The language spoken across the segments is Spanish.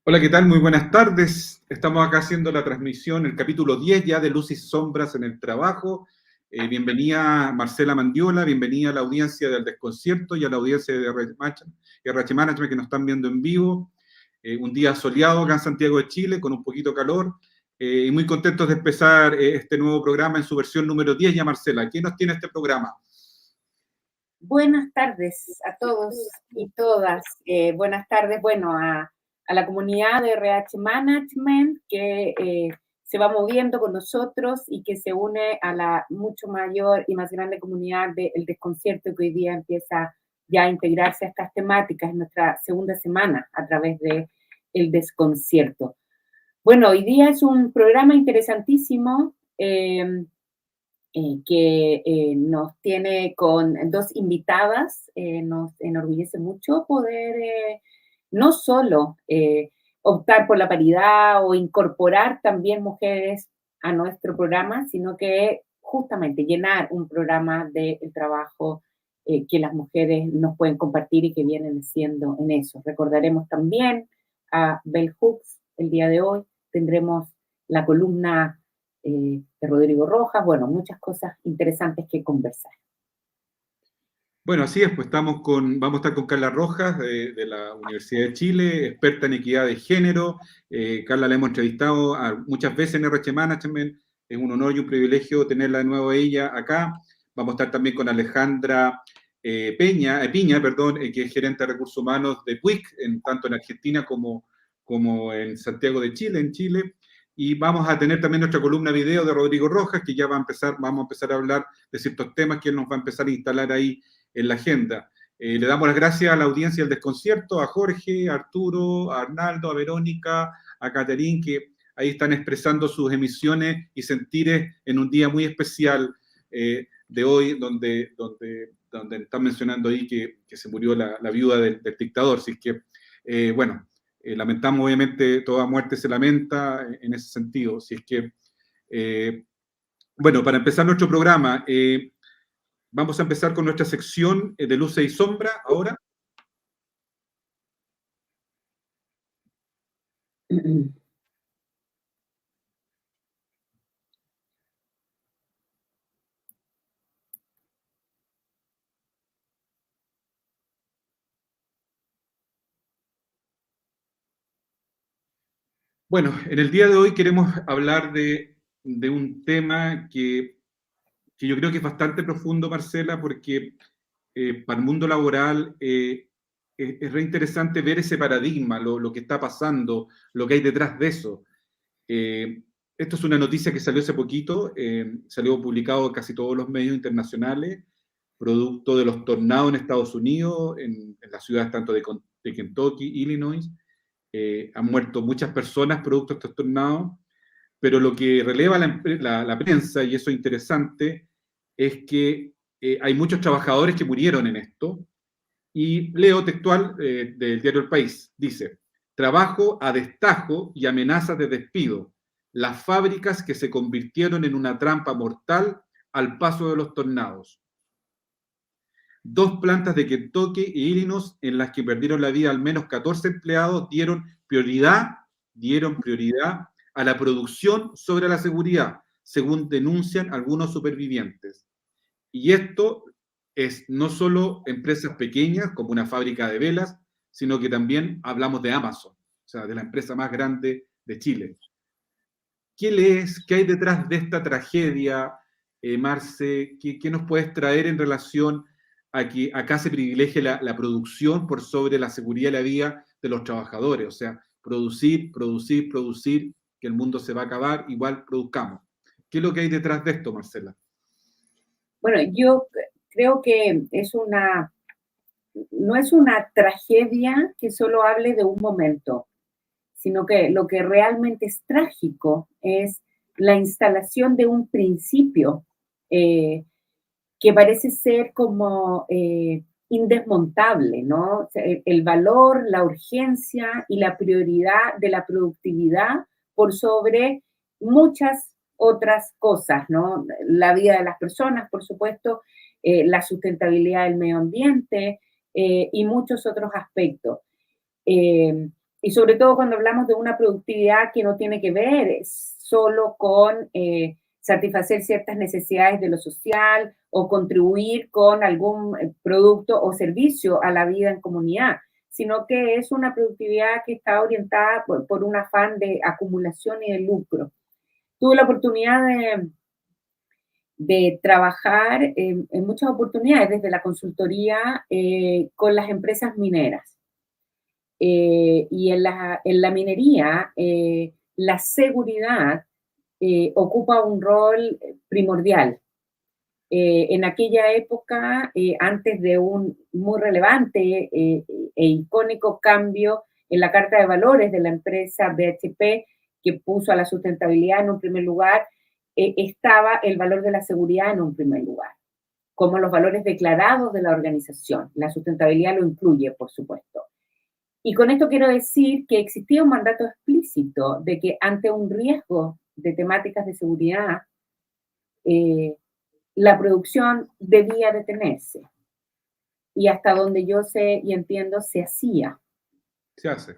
Hola, ¿qué tal? Muy buenas tardes. Estamos acá haciendo la transmisión, el capítulo 10 ya de Luz y Sombras en el Trabajo. Bienvenida Marcela Mandiola, bienvenida a la audiencia del Desconcierto y a la audiencia de RH Management que nos están viendo en vivo. Un día soleado acá en Santiago de Chile, con un poquito de calor, y muy contentos de empezar este nuevo programa en su versión número 10 ya, Marcela. ¿Quién nos tiene este programa? Buenas tardes a todos y todas. Buenas tardes, bueno, a la comunidad de RH Management que se va moviendo con nosotros y que se une a la mucho mayor y más grande comunidad del Desconcierto que hoy día empieza ya a integrarse a estas temáticas en nuestra segunda semana a través de el Desconcierto. Bueno, hoy día es un programa interesantísimo. Que nos tiene con dos invitadas. Nos enorgullece mucho poder no solo optar por la paridad o incorporar también mujeres a nuestro programa, sino que justamente llenar un programa del trabajo que las mujeres nos pueden compartir y que vienen haciendo en eso. Recordaremos también a Bell Hooks el día de hoy. Tendremos la columna de Rodrigo Rojas, bueno, muchas cosas interesantes que conversar. Bueno, así es, pues vamos a estar con Carla Rojas de la Universidad de Chile, experta en equidad de género. Carla la hemos entrevistado muchas veces en RH Management, es un honor y un privilegio tenerla de nuevo ella acá. Vamos a estar también con Alejandra Piña, que es gerente de recursos humanos de PUIC, tanto en Argentina como en Santiago de Chile, en Chile. Y vamos a tener también nuestra columna video de Rodrigo Rojas, que ya vamos a empezar a hablar de ciertos temas que él nos va a empezar a instalar ahí en la agenda. Le damos las gracias a la audiencia del Desconcierto, a Jorge, a Arturo, a Arnaldo, a Verónica, a Caterín, que ahí están expresando sus emisiones y sentires en un día muy especial de hoy, donde están mencionando ahí que se murió la viuda del dictador. Así que, lamentamos, obviamente, toda muerte se lamenta en ese sentido. Así es que, para empezar nuestro programa, vamos a empezar con nuestra sección de luces y sombra ahora. Bueno, en el día de hoy queremos hablar de un tema que yo creo que es bastante profundo, Marcela, porque para el mundo laboral es re interesante ver ese paradigma, lo que está pasando, lo que hay detrás de eso. Esto es una noticia que salió hace poquito, salió publicado en casi todos los medios internacionales, producto de los tornados en Estados Unidos, en las ciudades tanto de Kentucky, Illinois. Han muerto muchas personas producto de estos tornados, pero lo que releva la prensa, y eso es interesante, es que hay muchos trabajadores que murieron en esto, y leo textual del diario El País, dice: trabajo a destajo y amenazas de despido, las fábricas que se convirtieron en una trampa mortal al paso de los tornados. 2 plantas de Kentucky e Illinois en las que perdieron la vida al menos 14 empleados dieron prioridad a la producción sobre la seguridad, según denuncian algunos supervivientes. Y esto es no solo empresas pequeñas como una fábrica de velas, sino que también hablamos de Amazon, o sea, de la empresa más grande de Chile. ¿Qué lees? ¿Qué hay detrás de esta tragedia, Marce? ¿Qué nos puedes traer en relación a que acá se privilegie la producción por sobre la seguridad y la vida de los trabajadores? O sea, producir, que el mundo se va a acabar, igual produzcamos. ¿Qué es lo que hay detrás de esto, Marcela? Bueno, yo creo que no es una tragedia que solo hable de un momento, sino que lo que realmente es trágico es la instalación de un principio que parece ser como indesmontable, ¿no? O sea, el valor, la urgencia y la prioridad de la productividad por sobre muchas otras cosas, ¿no? La vida de las personas, por supuesto, la sustentabilidad del medio ambiente y muchos otros aspectos. Y sobre todo cuando hablamos de una productividad que no tiene que ver solo con satisfacer ciertas necesidades de lo social o contribuir con algún producto o servicio a la vida en comunidad, sino que es una productividad que está orientada por un afán de acumulación y de lucro. Tuve la oportunidad de trabajar en muchas oportunidades desde la consultoría con las empresas mineras. Y en la minería, la seguridad ocupa un rol primordial. En aquella época, antes de un muy relevante e icónico cambio en la Carta de Valores de la empresa BHP, que puso a la sustentabilidad en un primer lugar, estaba el valor de la seguridad en un primer lugar, como los valores declarados de la organización. La sustentabilidad lo incluye, por supuesto. Y con esto quiero decir que existía un mandato explícito de que ante un riesgo de temáticas de seguridad, la producción debía detenerse. Y hasta donde yo sé y entiendo, se hacía. Se hace.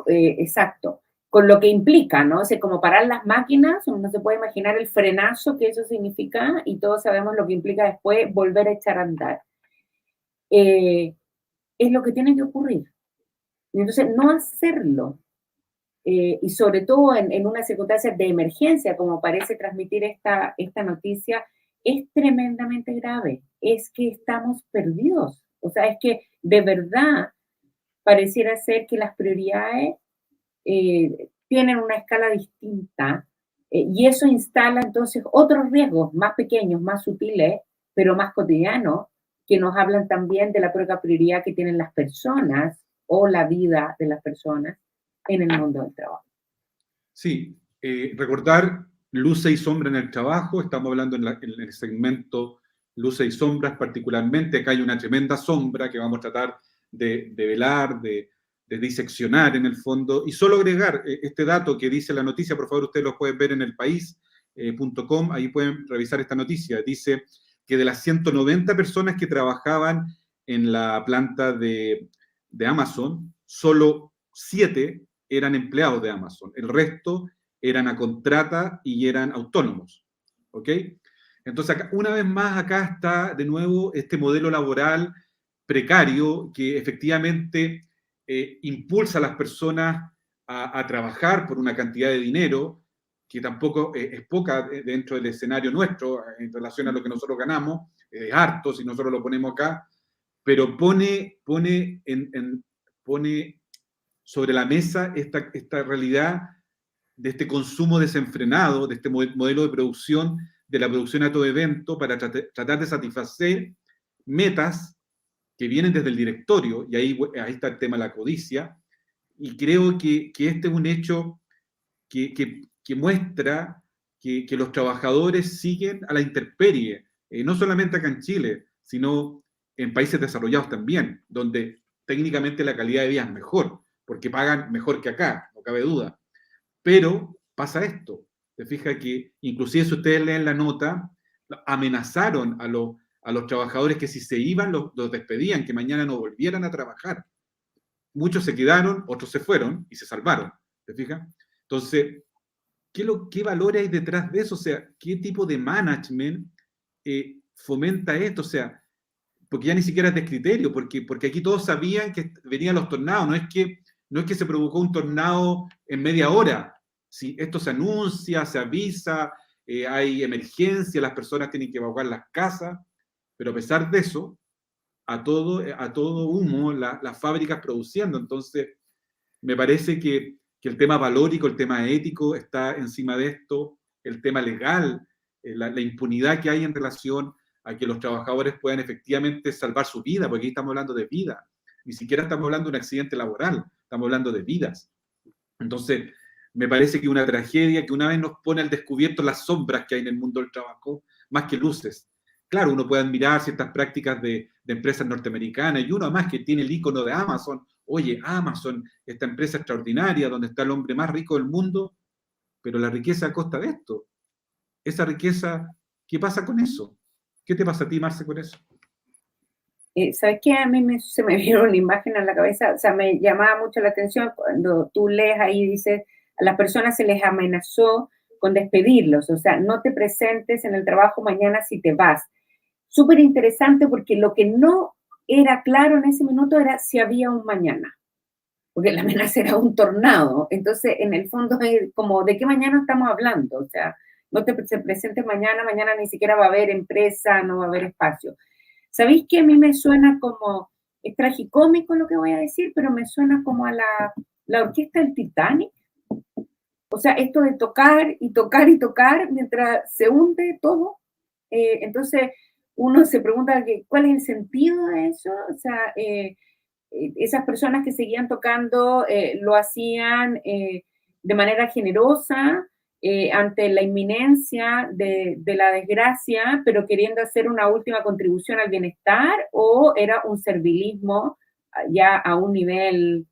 Exacto. Con lo que implica, ¿no? O sea, como parar las máquinas, uno se puede imaginar el frenazo que eso significa y todos sabemos lo que implica después volver a echar a andar. Es lo que tiene que ocurrir. Entonces, no hacerlo, y sobre todo en una circunstancia de emergencia, como parece transmitir esta noticia, es tremendamente grave. Es que estamos perdidos. O sea, es que de verdad pareciera ser que las prioridades tienen una escala distinta y eso instala entonces otros riesgos más pequeños, más sutiles, pero más cotidianos, que nos hablan también de la poca prioridad que tienen las personas o la vida de las personas en el mundo del trabajo. Sí, recordar luces y sombras en el trabajo, estamos hablando en el segmento luces y sombras particularmente, acá hay una tremenda sombra que vamos a tratar de velar, de diseccionar en el fondo, y solo agregar este dato que dice la noticia, por favor ustedes lo pueden ver en elpaís.com, ahí pueden revisar esta noticia, dice que de las 190 personas que trabajaban en la planta de Amazon, solo 7 eran empleados de Amazon, el resto eran a contrata y eran autónomos, ¿ok? Entonces, acá, una vez más, acá está de nuevo este modelo laboral precario que efectivamente impulsa a las personas a trabajar por una cantidad de dinero que tampoco es poca dentro del escenario nuestro en relación a lo que nosotros ganamos, es harto si nosotros lo ponemos acá, pero pone sobre la mesa esta realidad de este consumo desenfrenado, de este modelo de producción, de la producción a todo evento, para tratar de satisfacer metas que vienen desde el directorio, y ahí está el tema de la codicia, y creo que este es un hecho que muestra que los trabajadores siguen a la intemperie, no solamente acá en Chile, sino en países desarrollados también, donde técnicamente la calidad de vida es mejor, porque pagan mejor que acá, no cabe duda. Pero pasa esto, te fijas que inclusive si ustedes leen la nota, amenazaron a los trabajadores que si se iban los despedían, que mañana no volvieran a trabajar. Muchos se quedaron, otros se fueron y se salvaron, ¿te fijas? Entonces, ¿qué valores hay detrás de eso? O sea, ¿qué tipo de management fomenta esto? O sea, porque ya ni siquiera es de criterio, porque aquí todos sabían que venían los tornados, no es que se provocó un tornado en media hora. Si esto se anuncia, se avisa, hay emergencia, las personas tienen que evacuar las casas, pero a pesar de eso, a todo humo, las fábricas produciendo. Entonces, me parece que el tema valórico, el tema ético está encima de esto, el tema legal, la impunidad que hay en relación a que los trabajadores puedan efectivamente salvar su vida, porque aquí estamos hablando de vida, ni siquiera estamos hablando de un accidente laboral, estamos hablando de vidas. Entonces, me parece que una tragedia que una vez nos pone al descubierto las sombras que hay en el mundo del trabajo, más que luces. Claro, uno puede admirar ciertas prácticas de empresas norteamericanas y uno además que tiene el icono de Amazon. Oye, Amazon, esta empresa extraordinaria donde está el hombre más rico del mundo, pero la riqueza a costa de esto. Esa riqueza, ¿qué pasa con eso? ¿Qué te pasa a ti, Marce, con eso? ¿Sabes qué? A mí se me vino una imagen a la cabeza, o sea, me llamaba mucho la atención cuando tú lees ahí, dices, a las personas se les amenazó con despedirlos, o sea, no te presentes en el trabajo mañana si te vas. Súper interesante porque lo que no era claro en ese minuto era si había un mañana, porque la amenaza era un tornado. Entonces, en el fondo es como, ¿de qué mañana estamos hablando? O sea, no te se presentes mañana, mañana ni siquiera va a haber empresa, no va a haber espacio. ¿Sabéis que a mí me suena como, es tragicómico lo que voy a decir, pero me suena como a la orquesta del Titanic? O sea, esto de tocar y tocar y tocar mientras se hunde todo. Entonces, uno se pregunta que, cuál es el sentido de eso. O sea, esas personas que seguían tocando lo hacían de manera generosa ante la inminencia de la desgracia, pero queriendo hacer una última contribución al bienestar, o era un servilismo ya a un nivel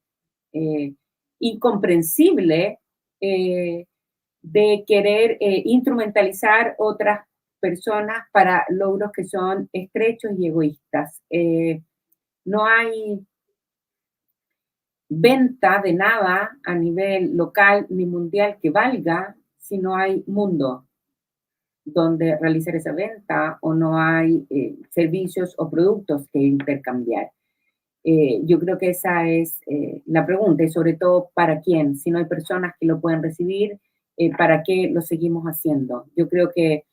eh, incomprensible eh, de querer instrumentalizar otras personas para logros que son estrechos y egoístas. No hay venta de nada a nivel local ni mundial que valga si no hay mundo donde realizar esa venta o no hay servicios o productos que intercambiar. Yo creo que esa es la pregunta y sobre todo para quién. Si no hay personas que lo pueden recibir, ¿para qué lo seguimos haciendo? Yo creo que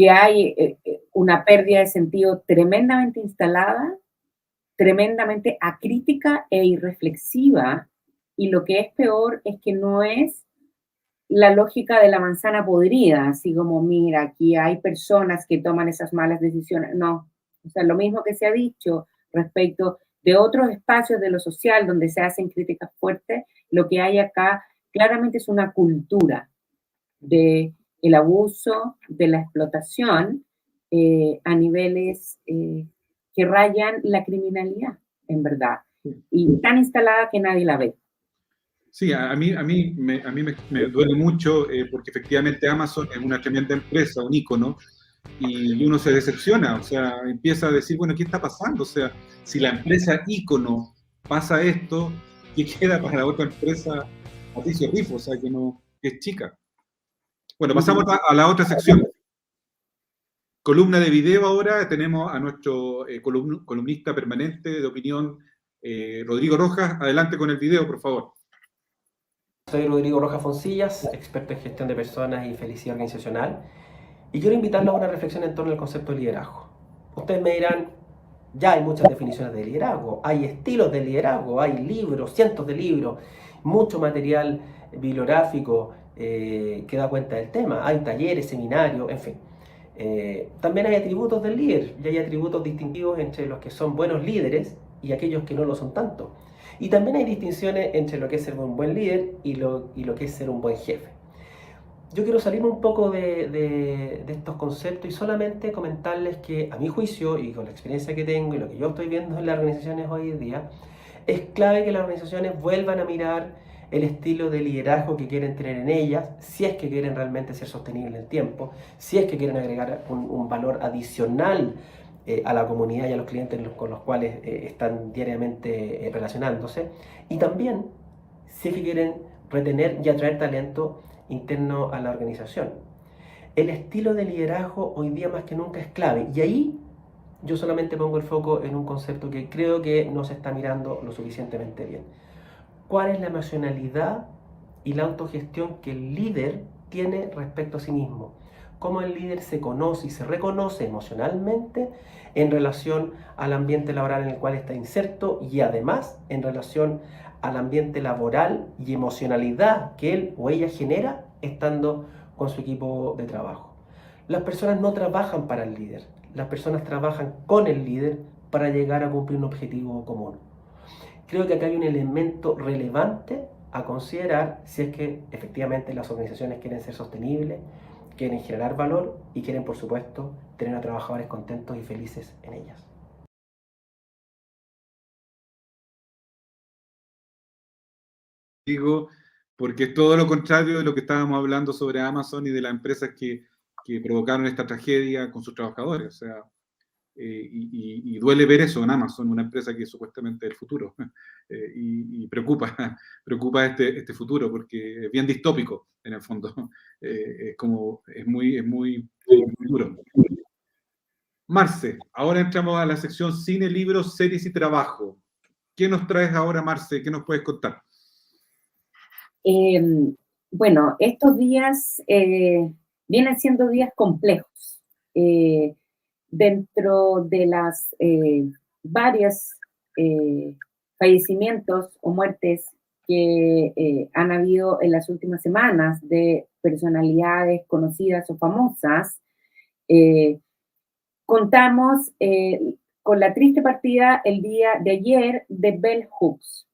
hay una pérdida de sentido tremendamente instalada, tremendamente acrítica e irreflexiva, y lo que es peor es que no es la lógica de la manzana podrida, así como, mira, aquí hay personas que toman esas malas decisiones. No, o sea, lo mismo que se ha dicho respecto de otros espacios de lo social donde se hacen críticas fuertes, lo que hay acá claramente es una cultura de el abuso, de la explotación a niveles que rayan la criminalidad, en verdad, y tan instalada que nadie la ve. Sí, a mí me duele mucho porque efectivamente Amazon es una tremenda empresa, un ícono, y uno se decepciona, o sea, empieza a decir, bueno, ¿qué está pasando? O sea, si la empresa ícono pasa esto, ¿qué queda para la otra empresa Patricio Rifo? O sea, que no, que es chica. Bueno, pasamos a la otra sección. Columna de video ahora, tenemos a nuestro columnista permanente de opinión, Rodrigo Rojas. Adelante con el video, por favor. Soy Rodrigo Rojas Foncillas, experto en gestión de personas y felicidad organizacional, y quiero invitarlos a una reflexión en torno al concepto de liderazgo. Ustedes me dirán, ya hay muchas definiciones de liderazgo, hay estilos de liderazgo, hay libros, cientos de libros, mucho material bibliográfico que da cuenta del tema, hay talleres, seminarios, en fin. También hay atributos del líder, y hay atributos distintivos entre los que son buenos líderes y aquellos que no lo son tanto. Y también hay distinciones entre lo que es ser un buen líder y lo que es ser un buen jefe. Yo quiero salirme un poco de estos conceptos y solamente comentarles que, a mi juicio, y con la experiencia que tengo y lo que yo estoy viendo en las organizaciones hoy en día, es clave que las organizaciones vuelvan a mirar el estilo de liderazgo que quieren tener en ellas, si es que quieren realmente ser sostenibles en el tiempo, si es que quieren agregar un valor adicional a la comunidad y a los clientes con los cuales están diariamente relacionándose, y también si es que quieren retener y atraer talento interno a la organización. El estilo de liderazgo hoy día más que nunca es clave, y ahí yo solamente pongo el foco en un concepto que creo que no se está mirando lo suficientemente bien. ¿Cuál es la emocionalidad y la autogestión que el líder tiene respecto a sí mismo? Cómo el líder se conoce y se reconoce emocionalmente en relación al ambiente laboral en el cual está inserto, y además en relación al ambiente laboral y emocionalidad que él o ella genera estando con su equipo de trabajo. Las personas no trabajan para el líder, las personas trabajan con el líder para llegar a cumplir un objetivo común. Creo que acá hay un elemento relevante a considerar si es que efectivamente las organizaciones quieren ser sostenibles, quieren generar valor y quieren, por supuesto, tener a trabajadores contentos y felices en ellas. Digo, porque es todo lo contrario de lo que estábamos hablando sobre Amazon y de las empresas que provocaron esta tragedia con sus trabajadores. O sea, Y duele ver eso en Amazon, una empresa que supuestamente es el futuro. Y preocupa este futuro, porque es bien distópico, en el fondo. Es muy duro. Marce, ahora entramos a la sección cine, libros, series y trabajo. ¿Qué nos traes ahora, Marce? ¿Qué nos puedes contar? Bueno, estos días vienen siendo días complejos. Dentro de las varios fallecimientos o muertes que han habido en las últimas semanas de personalidades conocidas o famosas, contamos con la triste partida el día de ayer de Bell Hooks.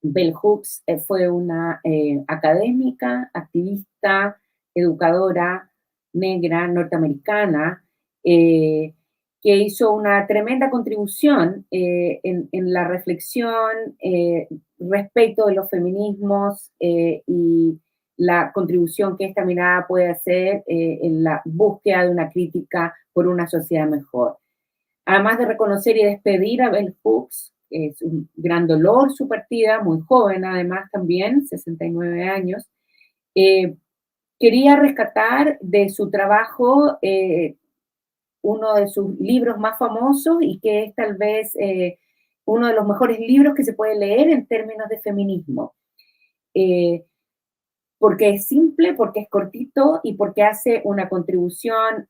Bell Hooks fue una académica, activista, educadora negra norteamericana que hizo una tremenda contribución en la reflexión respecto de los feminismos y la contribución que esta mirada puede hacer en la búsqueda de una crítica por una sociedad mejor. Además de reconocer y despedir a Bell Hooks, es un gran dolor su partida, muy joven además también, 69 años, quería rescatar de su trabajo uno de sus libros más famosos y que es tal vez uno de los mejores libros que se puede leer en términos de feminismo. Porque es simple, porque es cortito y porque hace una contribución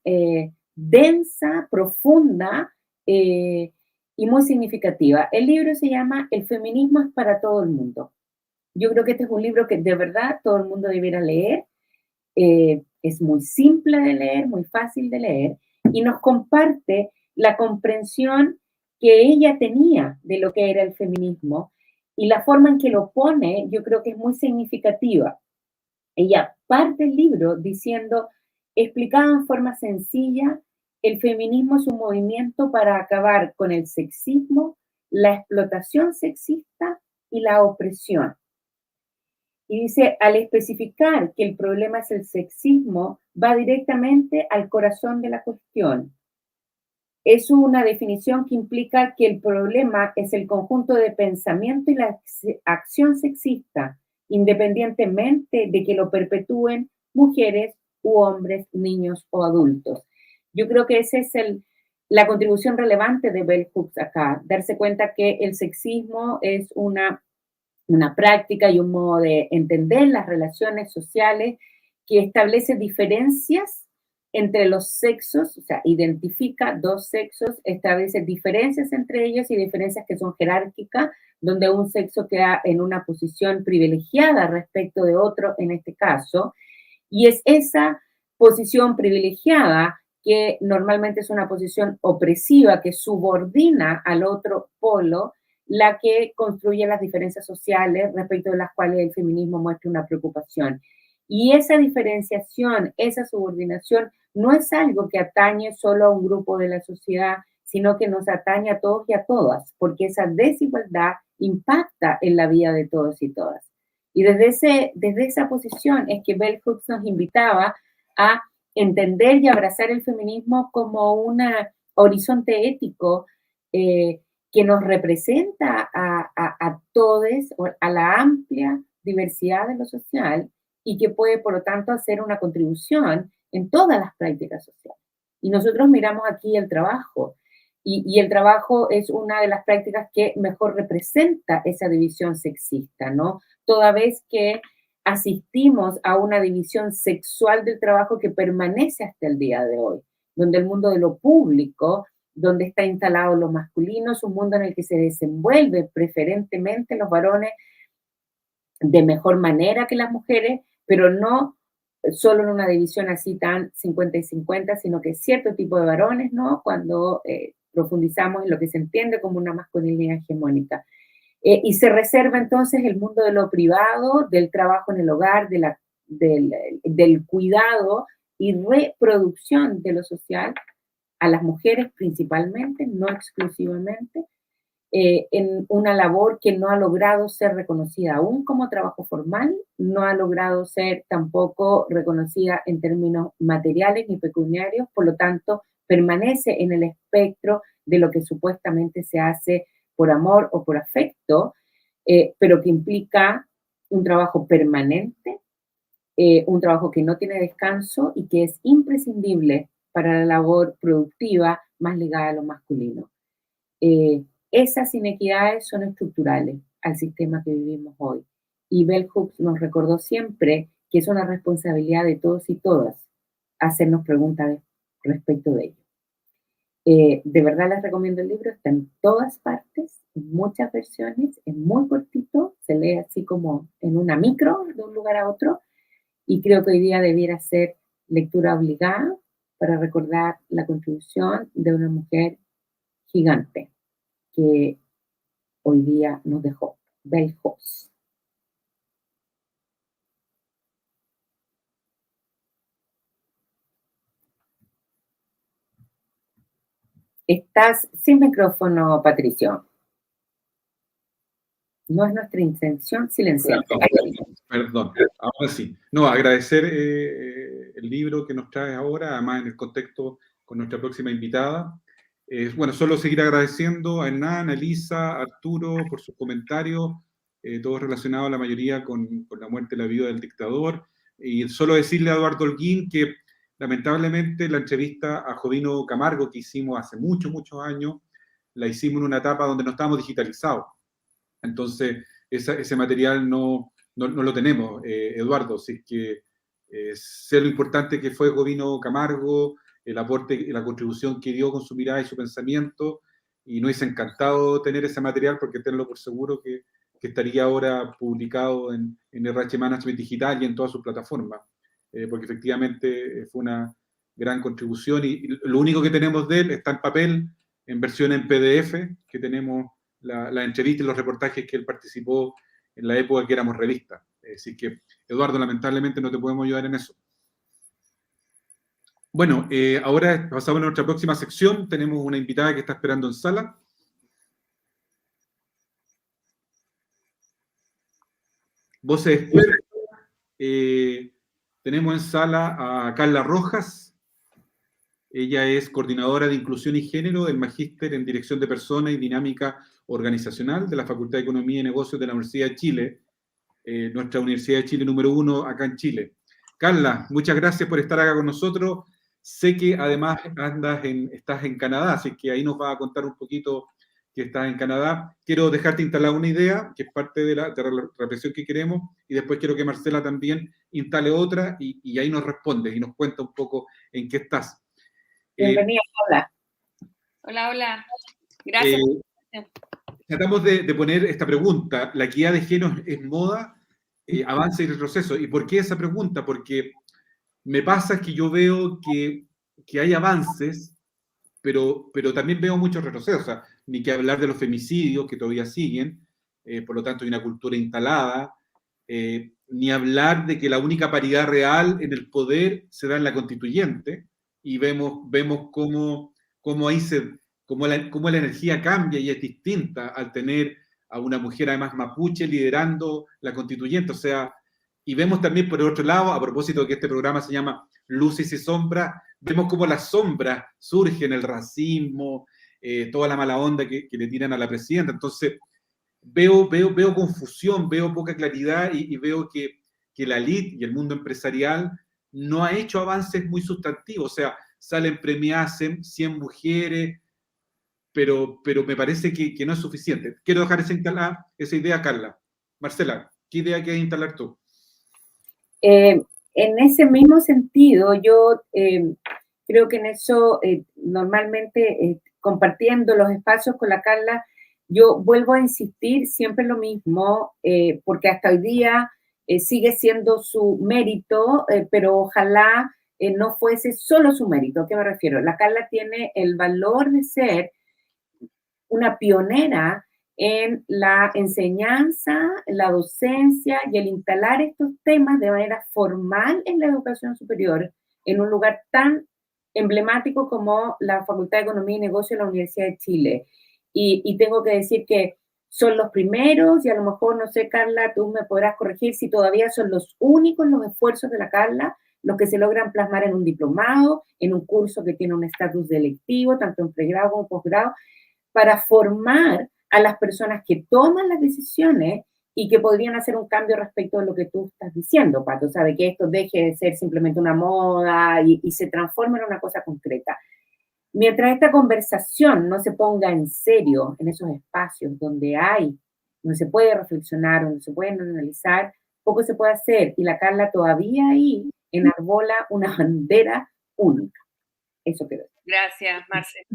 densa, profunda y muy significativa. El libro se llama El feminismo es para todo el mundo. Yo creo que este es un libro que de verdad todo el mundo debiera leer. Es muy simple de leer, muy fácil de leer y nos comparte la comprensión que ella tenía de lo que era el feminismo y la forma en que lo pone yo creo que es muy significativa. Ella parte el libro diciendo, explicado en forma sencilla, el feminismo es un movimiento para acabar con el sexismo, la explotación sexista y la opresión. Y dice, al especificar que el problema es el sexismo, va directamente al corazón de la cuestión. Es una definición que implica que el problema es el conjunto de pensamiento y la acción sexista, independientemente de que lo perpetúen mujeres u hombres, niños o adultos. Yo creo que esa es la contribución relevante de Bell Hooks acá, darse cuenta que el sexismo es una práctica y un modo de entender las relaciones sociales que establece diferencias entre los sexos, o sea, identifica dos sexos, establece diferencias entre ellos y diferencias que son jerárquicas, donde un sexo queda en una posición privilegiada respecto de otro en este caso, y es esa posición privilegiada que normalmente es una posición opresiva que subordina al otro polo, la que construye las diferencias sociales respecto de las cuales el feminismo muestra una preocupación. Y esa diferenciación, esa subordinación, no es algo que atañe solo a un grupo de la sociedad, sino que nos atañe a todos y a todas, porque esa desigualdad impacta en la vida de todos y todas. Y desde esa posición es que Bell Hooks nos invitaba a entender y abrazar el feminismo como un horizonte ético que nos representa a todos, a la amplia diversidad de lo social y que puede, por lo tanto, hacer una contribución en todas las prácticas sociales. Y nosotros miramos aquí el trabajo, y el trabajo es una de las prácticas que mejor representa esa división sexista, ¿no? Toda vez que asistimos a una división sexual del trabajo que permanece hasta el día de hoy, donde el mundo de lo público, donde está instalado lo masculino, es un mundo en el que se desenvuelve preferentemente los varones de mejor manera que las mujeres, pero no solo en una división así tan 50 y 50, sino que cierto tipo de varones, ¿no? Cuando profundizamos en lo que se entiende como una masculinidad hegemónica. Y se reserva entonces el mundo de lo privado, del trabajo en el hogar, del cuidado y reproducción de lo social a las mujeres principalmente, no exclusivamente, en una labor que no ha logrado ser reconocida aún como trabajo formal, no ha logrado ser tampoco reconocida en términos materiales ni pecuniarios, por lo tanto, permanece en el espectro de lo que supuestamente se hace por amor o por afecto, pero que implica un trabajo permanente, un trabajo que no tiene descanso y que es imprescindible para la labor productiva más ligada a lo masculino. Esas inequidades son estructurales al sistema que vivimos hoy. Y Bell Hooks nos recordó siempre que es una responsabilidad de todos y todas hacernos preguntas respecto de ello. De verdad les recomiendo el libro, está en todas partes, en muchas versiones, es muy cortito, se lee así como en una micro de un lugar a otro, y creo que hoy día debiera ser lectura obligada para recordar la contribución de una mujer gigante que hoy día nos dejó, Bell Hooks. Estás sin micrófono, Patricio. No es nuestra intención silenciar. Perdón, ahora sí. No, agradecer el libro que nos traes ahora, además en el contexto con nuestra próxima invitada. Bueno, solo seguir agradeciendo a Hernán, a Elisa, a Arturo por sus comentarios, todos relacionados la mayoría con la muerte y la vida del dictador. Y solo decirle a Eduardo Holguín que lamentablemente la entrevista a Jovino Camargo que hicimos hace muchos años, la hicimos en una etapa donde no estábamos digitalizados. Entonces, ese material no lo tenemos, Eduardo. Así es que sé lo importante que fue Jovino Camargo, el aporte y la contribución que dio con su mirada y su pensamiento, y nos hubiese encantado tener ese material, porque tenlo por seguro que estaría ahora publicado en RH Management Digital y en todas sus plataformas, porque efectivamente fue una gran contribución, y lo único que tenemos de él está en papel, en versión en PDF, que tenemos la entrevista y los reportajes que él participó en la época que éramos revistas. Así que, Eduardo, lamentablemente no te podemos ayudar en eso. Bueno, ahora pasamos a nuestra próxima sección. Tenemos una invitada que está esperando en sala. Voces expertas. Tenemos en sala a Carla Rojas. Ella es coordinadora de Inclusión y Género del Magíster en Dirección de Personas y Dinámica Organizacional de la Facultad de Economía y Negocios de la Universidad de Chile, nuestra Universidad de Chile número 1 acá en Chile. Carla, muchas gracias por estar acá con nosotros. Sé que además estás en Canadá, así que ahí nos vas a contar un poquito que estás en Canadá. Quiero dejarte instalar una idea, que es parte de la reflexión que queremos, y después quiero que Marcela también instale otra, y ahí nos respondes y nos cuenta un poco en qué estás. Bienvenida, Paula. Hola. Gracias. Tratamos de poner esta pregunta: ¿la equidad de género es moda, avance y retroceso? ¿Y por qué esa pregunta? Porque me pasa que yo veo que hay avances, pero también veo muchos retrocesos. O sea, ni que hablar de los femicidios que todavía siguen, por lo tanto hay una cultura instalada, ni hablar de que la única paridad real en el poder se da en la constituyente, y vemos cómo ahí cómo la energía cambia y es distinta al tener a una mujer además mapuche liderando la constituyente. O sea, y vemos también por el otro lado, a propósito de que este programa se llama Luces y Sombras, vemos cómo las sombras surgen, el racismo, toda la mala onda que le tiran a la presidenta. Entonces, veo confusión, veo poca claridad, y veo que la elite y el mundo empresarial no ha hecho avances muy sustantivos. O sea, salen premiadas 100 mujeres, pero me parece que no es suficiente. Quiero dejar esa idea, Carla. Marcela, ¿qué idea quieres instalar tú? En ese mismo sentido, yo creo que en eso, normalmente, compartiendo los espacios con la Carla, yo vuelvo a insistir siempre lo mismo, porque hasta hoy día sigue siendo su mérito, pero ojalá no fuese solo su mérito. ¿A qué me refiero? La Carla tiene el valor de ser una pionera en la enseñanza, la docencia y el instalar estos temas de manera formal en la educación superior en un lugar tan emblemático como la Facultad de Economía y Negocios de la Universidad de Chile. y tengo que decir que son los primeros, y a lo mejor, no sé, Carla, tú me podrás corregir si todavía son los únicos los esfuerzos de la Carla, los que se logran plasmar en un diplomado, en un curso que tiene un estatus selectivo, tanto en pregrado como posgrado, para formar a las personas que toman las decisiones y que podrían hacer un cambio respecto de lo que tú estás diciendo, Pato, o sea, de que esto deje de ser simplemente una moda y se transforme en una cosa concreta. Mientras esta conversación no se ponga en serio en esos espacios donde se puede reflexionar, donde se pueden analizar, poco se puede hacer. Y la Carla todavía ahí enarbola una bandera única. Eso creo. Gracias, Marce,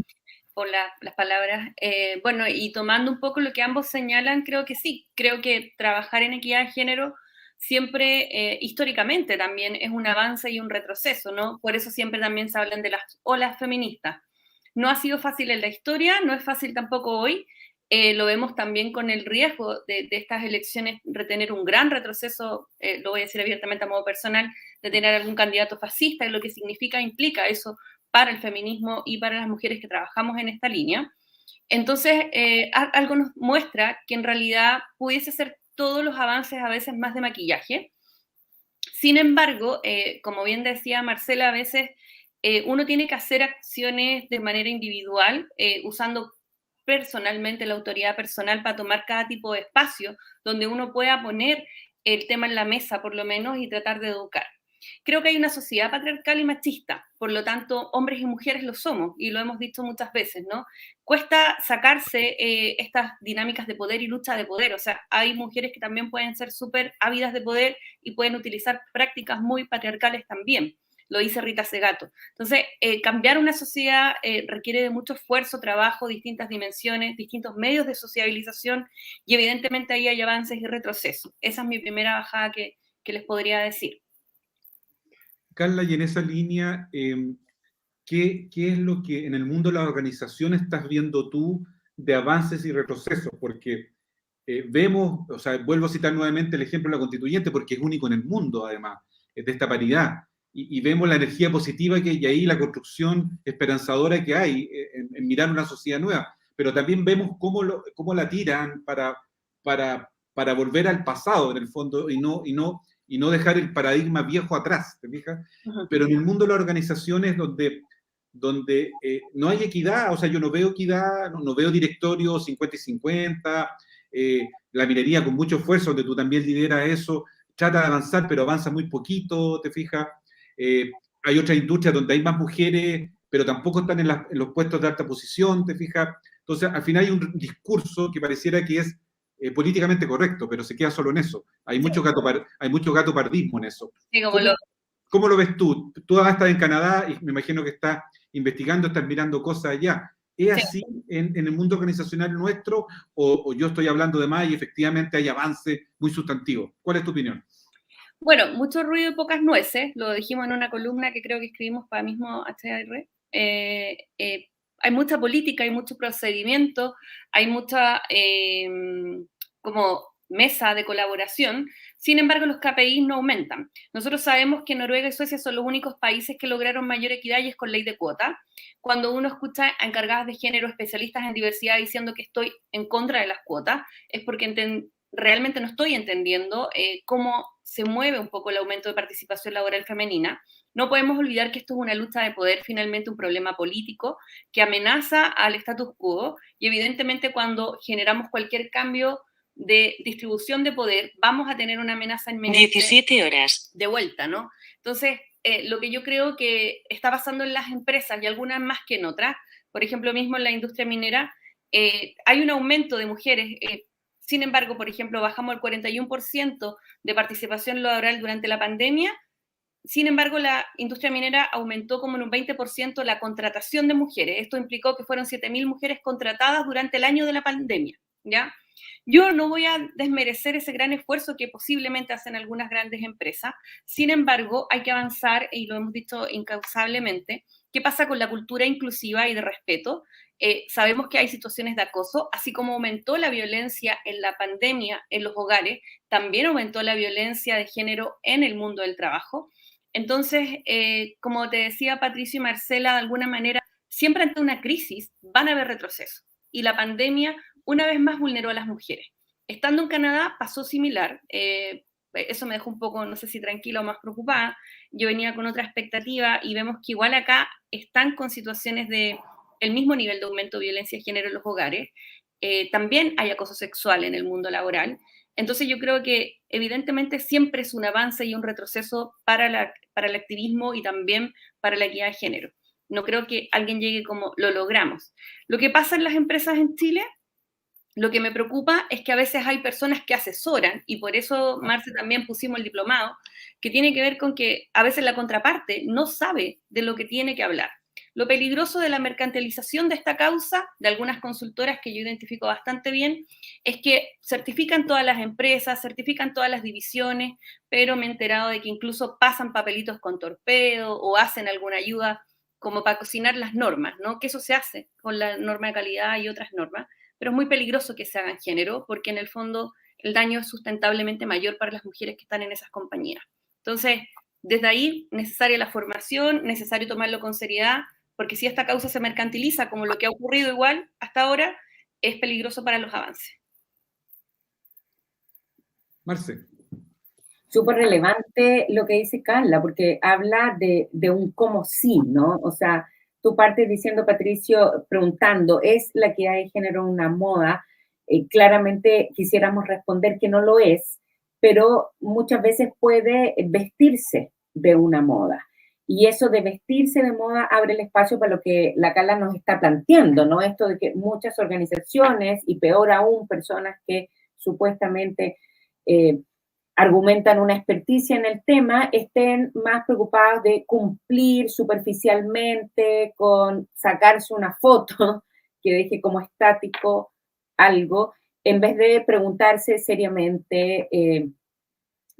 por las palabras. Bueno, y tomando un poco lo que ambos señalan, creo que sí, creo que trabajar en equidad de género siempre, históricamente también, es un avance y un retroceso, ¿no? Por eso siempre también se hablan de las olas feministas. No ha sido fácil en la historia, no es fácil tampoco hoy. Lo vemos también con el riesgo de estas elecciones retener un gran retroceso, lo voy a decir abiertamente a modo personal, de tener algún candidato fascista y lo que significa, implica eso para el feminismo y para las mujeres que trabajamos en esta línea. Entonces, algo nos muestra que en realidad pudiese ser todos los avances a veces más de maquillaje. Sin embargo, como bien decía Marcela, a veces uno tiene que hacer acciones de manera individual, usando personalmente la autoridad personal para tomar cada tipo de espacio donde uno pueda poner el tema en la mesa, por lo menos, y tratar de educar. Creo que hay una sociedad patriarcal y machista, por lo tanto, hombres y mujeres lo somos, y lo hemos dicho muchas veces, ¿no? Cuesta sacarse estas dinámicas de poder y lucha de poder, o sea, hay mujeres que también pueden ser súper ávidas de poder y pueden utilizar prácticas muy patriarcales también, lo dice Rita Segato. Entonces, cambiar una sociedad requiere de mucho esfuerzo, trabajo, distintas dimensiones, distintos medios de sociabilización, y evidentemente ahí hay avances y retrocesos. Esa es mi primera bajada que les podría decir. Carla, y en esa línea, ¿qué es lo que en el mundo de la organización estás viendo tú de avances y retrocesos? Porque vemos, o sea, vuelvo a citar nuevamente el ejemplo de la constituyente, porque es único en el mundo, además, de esta paridad. Y vemos la energía positiva que hay ahí, la construcción esperanzadora que hay en mirar una sociedad nueva. Pero también vemos cómo la tiran para volver al pasado, en el fondo, y no dejar el paradigma viejo atrás, ¿te fijas? Pero en el mundo de las organizaciones donde no hay equidad, o sea, yo no veo equidad, no veo directorio 50 y 50, la minería con mucho esfuerzo, donde tú también lideras eso, trata de avanzar, pero avanza muy poquito, ¿te fijas? Hay otras industrias donde hay más mujeres, pero tampoco están en los puestos de alta posición, ¿te fijas? Entonces, al final hay un discurso que pareciera que es políticamente correcto, pero se queda solo en eso. Hay mucho gatopardismo en eso. Sí, ¿Cómo lo ves tú? Tú ahora estás en Canadá y me imagino que estás investigando, estás mirando cosas allá. ¿Es así en el mundo organizacional nuestro o yo estoy hablando de más y efectivamente hay avances muy sustantivos? ¿Cuál es tu opinión? Bueno, mucho ruido y pocas nueces, lo dijimos en una columna que creo que escribimos para mismo HR. Hay mucha política, hay mucho procedimiento, hay mucha como mesa de colaboración. Sin embargo, los KPIs no aumentan. Nosotros sabemos que Noruega y Suecia son los únicos países que lograron mayor equidad y es con ley de cuota. Cuando uno escucha a encargadas de género, especialistas en diversidad diciendo que estoy en contra de las cuotas, es porque realmente no estoy entendiendo cómo se mueve un poco el aumento de participación laboral femenina. No podemos olvidar que esto es una lucha de poder, finalmente un problema político que amenaza al status quo, y evidentemente cuando generamos cualquier cambio de distribución de poder, vamos a tener una amenaza inminente 17 horas. de vuelta, ¿no? Entonces, lo que yo creo que está pasando en las empresas, y algunas más que en otras, por ejemplo, mismo en la industria minera, hay un aumento de mujeres. Sin embargo, por ejemplo, bajamos el 41% de participación laboral durante la pandemia. Sin embargo, la industria minera aumentó como en un 20% la contratación de mujeres. Esto implicó que fueron 7.000 mujeres contratadas durante el año de la pandemia, ¿ya? Yo no voy a desmerecer ese gran esfuerzo que posiblemente hacen algunas grandes empresas. Sin embargo, hay que avanzar, y lo hemos dicho incansablemente. ¿Qué pasa con la cultura inclusiva y de respeto? Sabemos que hay situaciones de acoso, así como aumentó la violencia en la pandemia en los hogares, también aumentó la violencia de género en el mundo del trabajo. Entonces, como te decía Patricio y Marcela, de alguna manera, siempre ante una crisis van a haber retrocesos. y la pandemia una vez más vulneró a las mujeres. Estando en Canadá pasó similar, eso me dejó un poco, no sé si tranquila o más preocupada. Yo venía con otra expectativa y vemos que igual acá están con situaciones de el mismo nivel de aumento de violencia de género en los hogares. También hay acoso sexual en el mundo laboral. Entonces yo creo que evidentemente siempre es un avance y un retroceso para el activismo y también para la equidad de género. No creo que alguien llegue como lo logramos. Lo que pasa en las empresas en Chile, lo que me preocupa es que a veces hay personas que asesoran, y por eso, Marce, también pusimos el diplomado, que tiene que ver con que a veces la contraparte no sabe de lo que tiene que hablar. Lo peligroso de la mercantilización de esta causa, de algunas consultoras que yo identifico bastante bien, es que certifican todas las empresas, certifican todas las divisiones, pero me he enterado de que incluso pasan papelitos con torpedo o hacen alguna ayuda como para cocinar las normas, ¿no? Que eso se hace con la norma de calidad y otras normas, pero es muy peligroso que se haga en género, porque en el fondo el daño es sustentablemente mayor para las mujeres que están en esas compañías. Entonces, desde ahí, necesaria la formación, necesario tomarlo con seriedad, porque si esta causa se mercantiliza, como lo que ha ocurrido igual hasta ahora, es peligroso para los avances. Marce. Súper relevante lo que dice Carla, porque habla de un cómo sí, ¿no? O sea, tú partes diciendo, Patricio, preguntando, ¿es la equidad de género una moda? Claramente quisiéramos responder que no lo es, pero muchas veces puede vestirse de una moda. Y eso de vestirse de moda abre el espacio para lo que la Carla nos está planteando, ¿no? Esto de que muchas organizaciones, y peor aún, personas que supuestamente argumentan una experticia en el tema, estén más preocupadas de cumplir superficialmente, con sacarse una foto que deje como estático algo, en vez de preguntarse seriamente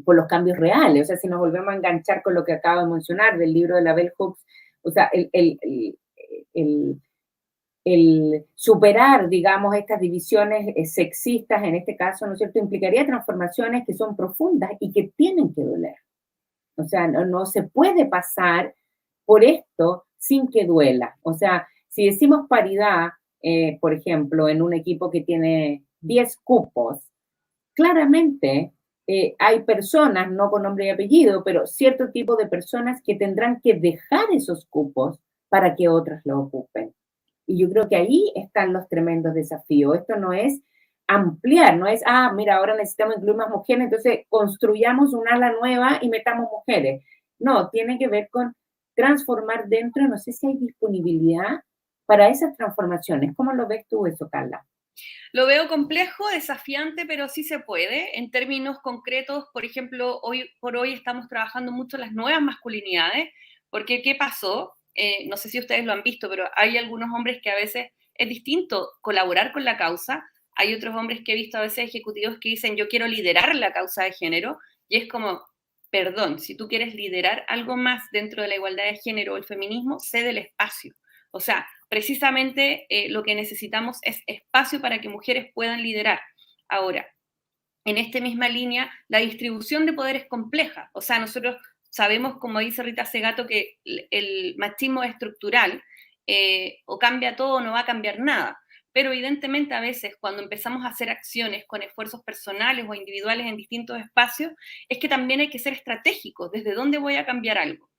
por los cambios reales. O sea, si nos volvemos a enganchar con lo que acabo de mencionar del libro de la Bell Hooks, o sea, el superar, digamos, estas divisiones sexistas, en este caso, ¿no es cierto?, implicaría transformaciones que son profundas y que tienen que doler. O sea, no se puede pasar por esto sin que duela. O sea, si decimos paridad, por ejemplo, en un equipo que tiene 10 cupos, claramente hay personas, no con nombre y apellido, pero cierto tipo de personas que tendrán que dejar esos cupos para que otras lo ocupen. Y yo creo que ahí están los tremendos desafíos. Esto no es ampliar, no es, mira, ahora necesitamos incluir más mujeres, entonces construyamos un ala nueva y metamos mujeres. No, tiene que ver con transformar dentro, no sé si hay disponibilidad para esas transformaciones. ¿Cómo lo ves tú eso, Carla? Lo veo complejo, desafiante, pero sí se puede. En términos concretos, por ejemplo, hoy por hoy estamos trabajando mucho las nuevas masculinidades, porque ¿qué pasó? No sé si ustedes lo han visto, pero hay algunos hombres que a veces es distinto colaborar con la causa. Hay otros hombres que he visto a veces ejecutivos que dicen, yo quiero liderar la causa de género, y es como, perdón, si tú quieres liderar algo más dentro de la igualdad de género o el feminismo, cede el espacio. O sea, precisamente lo que necesitamos es espacio para que mujeres puedan liderar. Ahora, en esta misma línea, la distribución de poder es compleja. O sea, nosotros sabemos, como dice Rita Segato, que el machismo es estructural, o cambia todo o no va a cambiar nada. Pero evidentemente a veces cuando empezamos a hacer acciones con esfuerzos personales o individuales en distintos espacios, es que también hay que ser estratégicos. ¿Desde dónde voy a cambiar algo?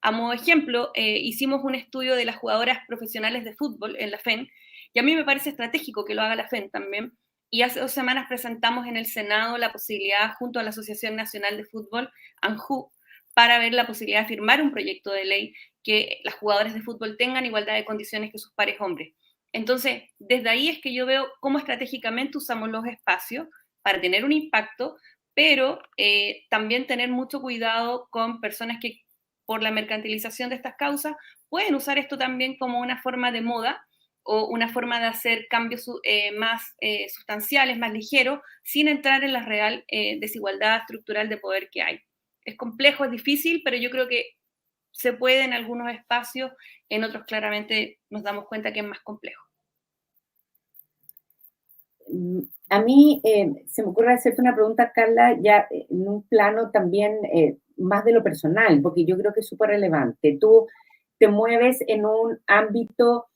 A modo de ejemplo, hicimos un estudio de las jugadoras profesionales de fútbol en la FEN, y a mí me parece estratégico que lo haga la FEN también, y hace 2 semanas presentamos en el Senado la posibilidad, junto a la Asociación Nacional de Fútbol, ANJU, para ver la posibilidad de firmar un proyecto de ley que las jugadoras de fútbol tengan igualdad de condiciones que sus pares hombres. Entonces, desde ahí es que yo veo cómo estratégicamente usamos los espacios para tener un impacto, pero también tener mucho cuidado con personas que por la mercantilización de estas causas pueden usar esto también como una forma de moda o una forma de hacer cambios más sustanciales, más ligeros, sin entrar en la real desigualdad estructural de poder que hay. Es complejo, es difícil, pero yo creo que se puede en algunos espacios, en otros claramente nos damos cuenta que es más complejo. A mí se me ocurre hacerte una pregunta, Carla, ya en un plano también más de lo personal, porque yo creo que es súper relevante. Tú te mueves en un ámbito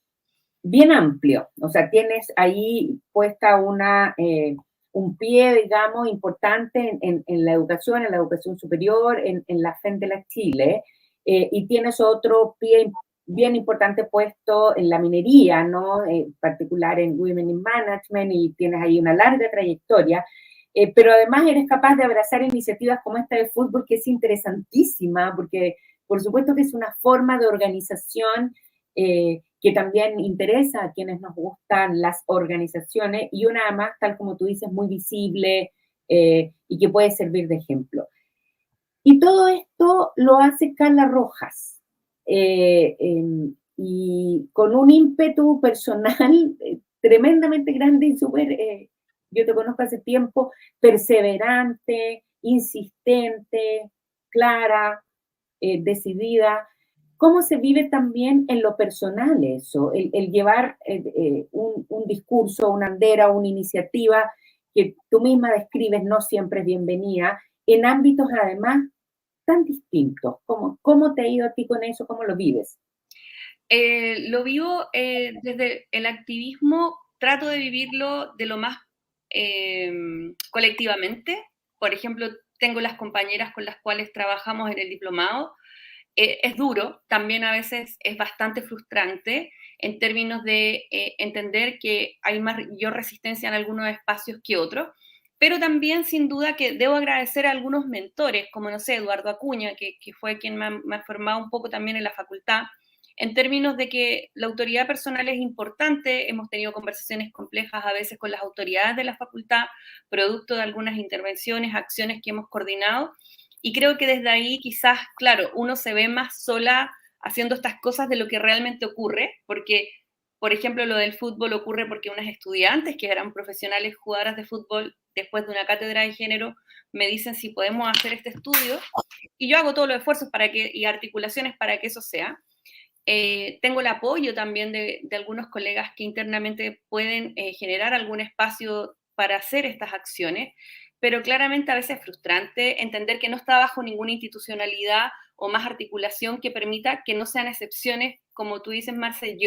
bien amplio, o sea, tienes ahí puesta un pie, digamos, importante en la educación superior, en la FEN de la Chile, y tienes otro pie bien importante puesto en la minería, ¿no? En particular en Women in Management, y tienes ahí una larga trayectoria, pero además eres capaz de abrazar iniciativas como esta de fútbol, que es interesantísima, porque por supuesto que es una forma de organización que también interesa a quienes nos gustan las organizaciones, y una más, tal como tú dices, muy visible, y que puede servir de ejemplo. Y todo esto lo hace Carla Rojas, y con un ímpetu personal tremendamente grande y súper, yo te conozco hace tiempo, perseverante, insistente, clara, decidida. ¿Cómo se vive también en lo personal eso? El llevar un discurso, una bandera, una iniciativa que tú misma describes, no siempre es bienvenida, en ámbitos además tan distintos. ¿Cómo te ha ido a ti con eso? ¿Cómo lo vives? Lo vivo desde el activismo, trato de vivirlo de lo más colectivamente. Por ejemplo, tengo las compañeras con las cuales trabajamos en el diplomado. Es duro, también a veces es bastante frustrante en términos de entender que hay mayor resistencia en algunos espacios que otros, pero también sin duda que debo agradecer a algunos mentores, como no sé, Eduardo Acuña, que fue quien me ha formado un poco también en la facultad, en términos de que la autoridad personal es importante. Hemos tenido conversaciones complejas a veces con las autoridades de la facultad, producto de algunas intervenciones, acciones que hemos coordinado, y creo que desde ahí quizás, claro, uno se ve más sola haciendo estas cosas de lo que realmente ocurre, porque, por ejemplo, lo del fútbol ocurre porque unas estudiantes que eran profesionales jugadoras de fútbol, después de una cátedra de género, me dicen si podemos hacer este estudio, y yo hago todos los esfuerzos y articulaciones para que eso sea. Tengo el apoyo también de algunos colegas que internamente pueden generar algún espacio para hacer estas acciones, pero claramente a veces es frustrante entender que no está bajo ninguna institucionalidad o más articulación que permita que no sean excepciones, como tú dices, Marce.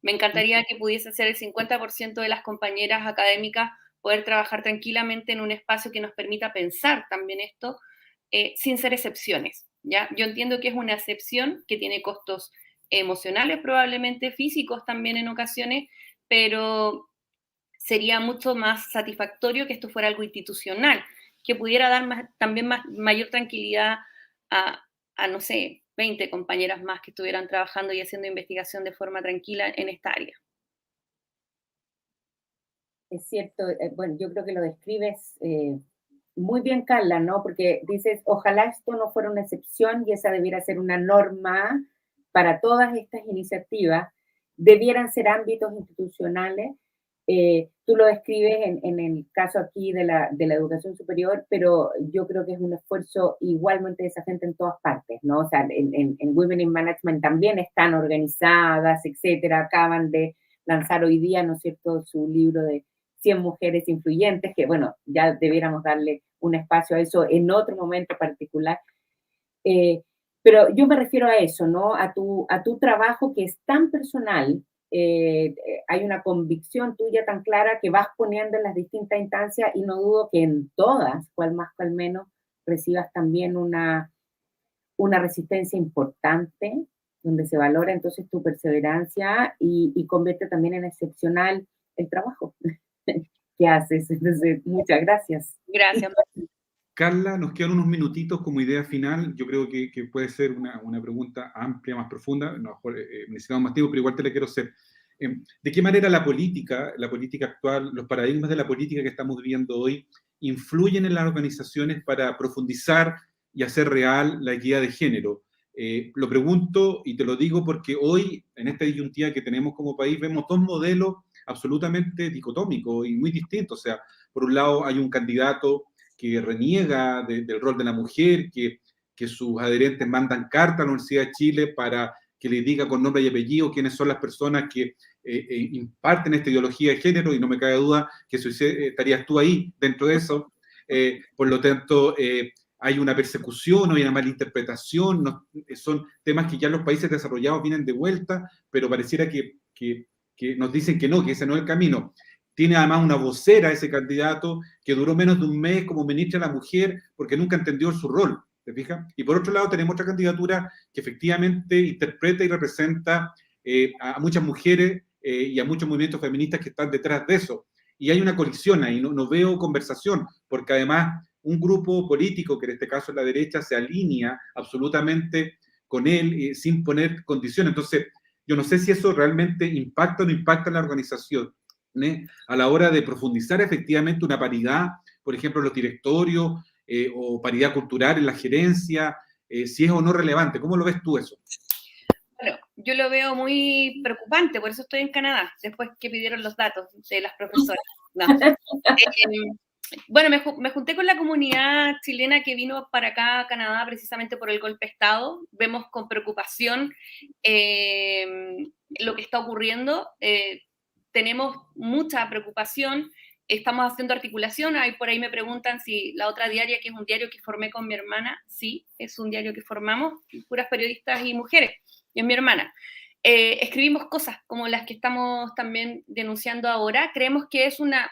Me encantaría que pudiese ser el 50% de las compañeras académicas poder trabajar tranquilamente en un espacio que nos permita pensar también esto, sin ser excepciones, ¿ya? Yo entiendo que es una excepción que tiene costos emocionales, probablemente físicos también en ocasiones, pero sería mucho más satisfactorio que esto fuera algo institucional, que pudiera dar también mayor tranquilidad a, no sé, 20 compañeras más que estuvieran trabajando y haciendo investigación de forma tranquila en esta área. Es cierto, bueno, yo creo que lo describes muy bien, Carla, ¿no? Porque dices, ojalá esto no fuera una excepción y esa debiera ser una norma para todas estas iniciativas, debieran ser ámbitos institucionales. Tú lo describes en el caso aquí de la educación superior, pero yo creo que es un esfuerzo igualmente desafiante en todas partes, ¿no? O sea, en Women in Management también están organizadas, etcétera. Acaban de lanzar hoy día, ¿no es cierto?, su libro de 100 mujeres influyentes, que bueno, ya debiéramos darle un espacio a eso en otro momento particular. Pero yo me refiero a eso, ¿no? A tu trabajo, que es tan personal. Hay una convicción tuya tan clara que vas poniendo en las distintas instancias, y no dudo que en todas, cual más cual menos, recibas también una resistencia importante, donde se valora entonces tu perseverancia y convierte también en excepcional el trabajo que haces. Entonces, muchas gracias. Gracias. Carla, nos quedan unos minutitos como idea final. Yo creo que puede ser una pregunta amplia, más profunda. A lo mejor necesitamos más tiempo, pero igual te la quiero hacer. ¿De qué manera la política actual, los paradigmas de la política que estamos viviendo hoy, influyen en las organizaciones para profundizar y hacer real la equidad de género? Lo pregunto y te lo digo porque hoy, en esta disyuntiva que tenemos como país, vemos dos modelos absolutamente dicotómicos y muy distintos. O sea, por un lado hay un candidato que reniega del rol de la mujer, que sus adherentes mandan carta a la Universidad de Chile para que le diga con nombre y apellido quiénes son las personas que imparten esta ideología de género, y no me cabe duda que estarías tú ahí dentro de eso. Por lo tanto, hay una persecución, hay una mala interpretación, son temas que ya los países desarrollados vienen de vuelta, pero pareciera que que nos dicen que no, que ese no es el camino. Tiene además una vocera, ese candidato, que duró menos de un mes como ministra de la Mujer porque nunca entendió su rol, ¿te fijas? Y por otro lado tenemos otra candidatura que efectivamente interpreta y representa a muchas mujeres y a muchos movimientos feministas que están detrás de eso. Y hay una colisión ahí, no veo conversación, porque además un grupo político, que en este caso es la derecha, se alinea absolutamente con él sin poner condiciones. Entonces, yo no sé si eso realmente impacta o no impacta en la organización, ¿eh? A la hora de profundizar efectivamente una paridad, por ejemplo, en los directorios, o paridad cultural en la gerencia, si es o no relevante. ¿Cómo lo ves tú eso? Bueno, yo lo veo muy preocupante, por eso estoy en Canadá, después que pidieron los datos de las profesoras. No. Bueno, me junté con la comunidad chilena que vino para acá a Canadá precisamente por el golpe de Estado. Vemos con preocupación lo que está ocurriendo. Tenemos mucha preocupación. Estamos haciendo articulación. Por ahí me preguntan si La Otra Diaria, que es un diario que formé con mi hermana, sí, es un diario que formamos, puras periodistas y mujeres, y es mi hermana. Escribimos cosas como las que estamos también denunciando ahora. Creemos que es una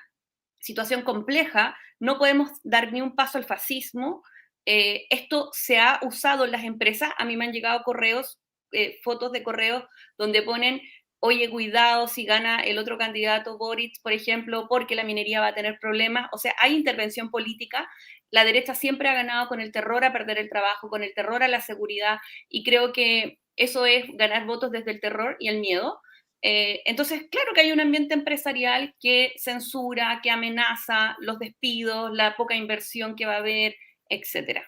situación compleja, no podemos dar ni un paso al fascismo. Esto se ha usado en las empresas. A mí me han llegado correos, fotos de correos donde ponen: oye, cuidado si gana el otro candidato, Boric, por ejemplo, porque la minería va a tener problemas. O sea, hay intervención política. La derecha siempre ha ganado con el terror a perder el trabajo, con el terror a la seguridad, y creo que eso es ganar votos desde el terror y el miedo. Entonces, claro que hay un ambiente empresarial que censura, que amenaza los despidos, la poca inversión que va a haber, etc.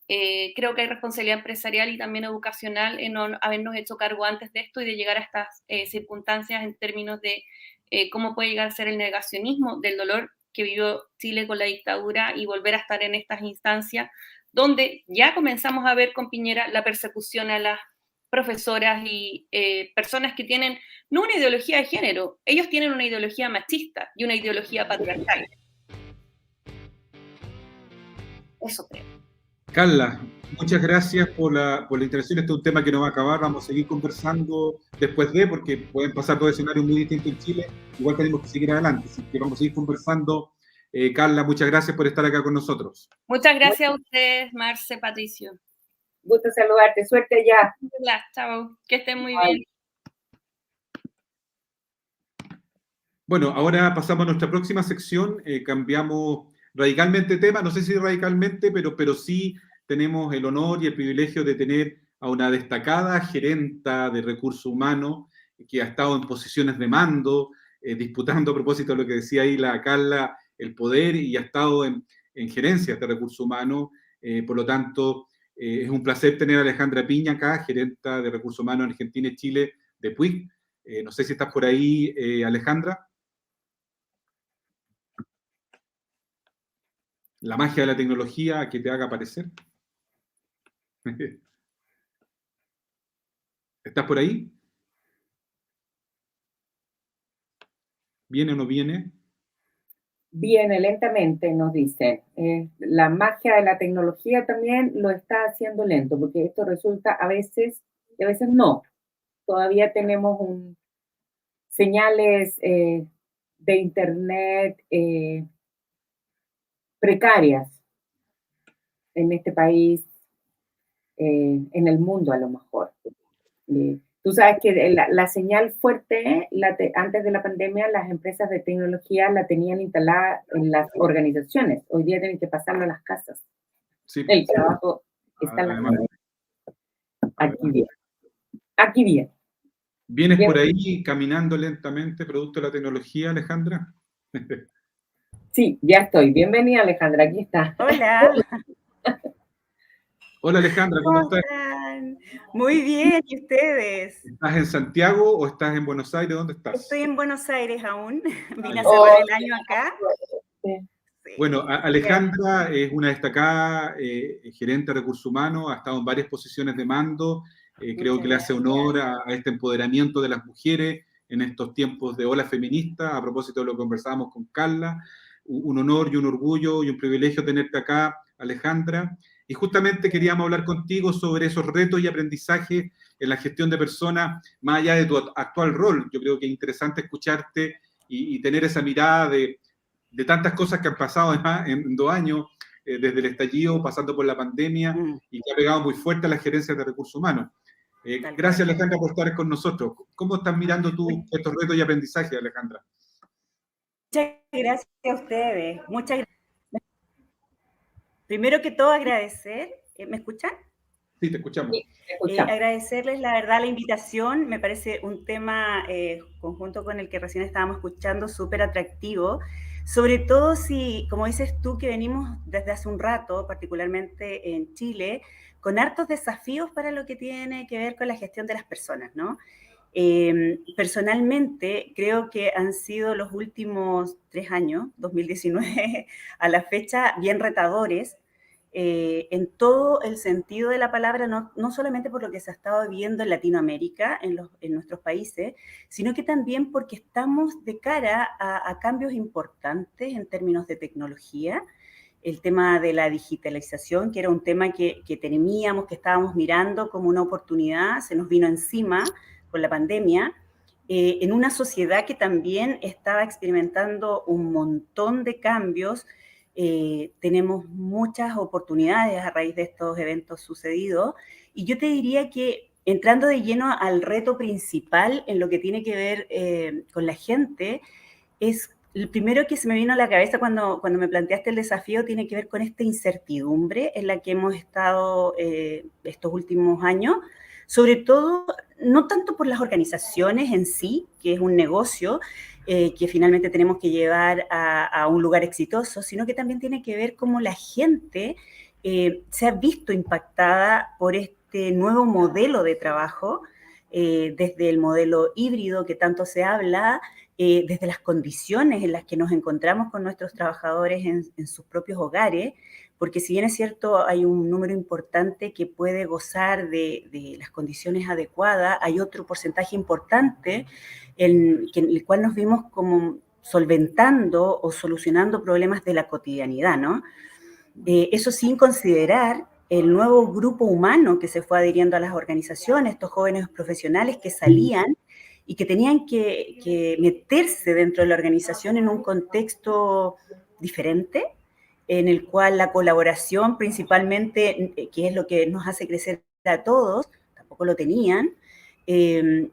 Creo que hay responsabilidad empresarial y también educacional en no habernos hecho cargo antes de esto y de llegar a estas circunstancias en términos de cómo puede llegar a ser el negacionismo del dolor que vivió Chile con la dictadura y volver a estar en estas instancias donde ya comenzamos a ver con Piñera la persecución a las profesoras y personas que tienen no una ideología de género, ellos tienen una ideología machista y una ideología patriarcal. Eso creo. Carla, muchas gracias por la intervención. Este es un tema que no va a acabar, vamos a seguir conversando después porque pueden pasar dos escenarios muy distintos en Chile, igual tenemos que seguir adelante, así que vamos a seguir conversando. Carla, muchas gracias por estar acá con nosotros. Muchas gracias a ustedes, Marce, Patricio. Gusto saludarte, suerte ya. Hola, chao, que estén muy bien. Bueno, ahora pasamos a nuestra próxima sección, cambiamos radicalmente de tema, no sé si radicalmente, pero sí tenemos el honor y el privilegio de tener a una destacada gerenta de recursos humanos que ha estado en posiciones de mando, disputando a propósito de lo que decía ahí la Carla, el poder, y ha estado en gerencias de recursos humanos. Por lo tanto, es un placer tener a Alejandra Piña acá, gerenta de recursos humanos en Argentina y Chile de Puig. No sé si estás por ahí, Alejandra. La magia de la tecnología que te haga aparecer. ¿Estás por ahí? ¿Viene o no viene? Viene lentamente, nos dicen. La magia de la tecnología también lo está haciendo lento, porque esto resulta a veces y a veces no. Todavía tenemos señales de internet precarias en este país, en el mundo a lo mejor. Tú sabes que la señal fuerte, antes de la pandemia, las empresas de tecnología la tenían instalada en las organizaciones. Hoy día tienen que pasarlo a las casas. Sí, el trabajo está en las casas. Aquí bien. Aquí bien. ¿Vienes por ahí caminando lentamente, producto de la tecnología, Alejandra? Sí, ya estoy. Bienvenida, Alejandra. Aquí está. Hola. Hola, Alejandra, ¿cómo estás? Muy bien, ¿y ustedes? ¿Estás en Santiago o estás en Buenos Aires? ¿Dónde estás? Estoy en Buenos Aires aún. Vine a cerrar el año acá. Sí. Bueno, Alejandra es una destacada gerente de recursos humanos, ha estado en varias posiciones de mando. Creo que le hace honor a este empoderamiento de las mujeres en estos tiempos de ola feminista. A propósito de lo que conversábamos con Carla, un honor y un orgullo y un privilegio tenerte acá, Alejandra. y justamente queríamos hablar contigo sobre esos retos y aprendizajes en la gestión de personas, más allá de tu actual rol. Yo creo que es interesante escucharte y tener esa mirada de tantas cosas que han pasado además en 2 años, desde el estallido, pasando por la pandemia, y que ha pegado muy fuerte a las gerencias de recursos humanos. Gracias, Alejandra, por estar con nosotros. ¿Cómo estás mirando tú estos retos y aprendizajes, Alejandra? Muchas gracias a ustedes. Muchas gracias. Primero que todo, agradecer. ¿Me escuchan? Sí, te escuchamos. Sí, te escuchamos. Agradecerles, la verdad, la invitación. Me parece un tema conjunto con el que recién estábamos escuchando, súper atractivo. Sobre todo si, como dices tú, que venimos desde hace un rato, particularmente en Chile, con hartos desafíos para lo que tiene que ver con la gestión de las personas, ¿no? Personalmente, creo que han sido los últimos 3 años, 2019 a la fecha, bien retadores, en todo el sentido de la palabra, no solamente por lo que se ha estado viviendo en Latinoamérica, en nuestros países, sino que también porque estamos de cara a cambios importantes en términos de tecnología. El tema de la digitalización, que era un tema que temíamos, que estábamos mirando como una oportunidad, se nos vino encima con la pandemia, en una sociedad que también estaba experimentando un montón de cambios. Tenemos muchas oportunidades a raíz de estos eventos sucedidos, y yo te diría que entrando de lleno al reto principal en lo que tiene que ver con la gente, es el primero que se me vino a la cabeza cuando me planteaste el desafío, tiene que ver con esta incertidumbre en la que hemos estado estos últimos años, sobre todo, no tanto por las organizaciones en sí, que es un negocio que finalmente tenemos que llevar a un lugar exitoso, sino que también tiene que ver cómo la gente se ha visto impactada por este nuevo modelo de trabajo, desde el modelo híbrido que tanto se habla, desde las condiciones en las que nos encontramos con nuestros trabajadores en sus propios hogares, porque si bien es cierto, hay un número importante que puede gozar de las condiciones adecuadas, hay otro porcentaje importante en el cual nos vimos como solventando o solucionando problemas de la cotidianidad, ¿no? Eso sin considerar el nuevo grupo humano que se fue adhiriendo a las organizaciones, estos jóvenes profesionales que salían y que tenían que meterse dentro de la organización en un contexto diferente, en el cual la colaboración principalmente, que es lo que nos hace crecer a todos, tampoco lo tenían.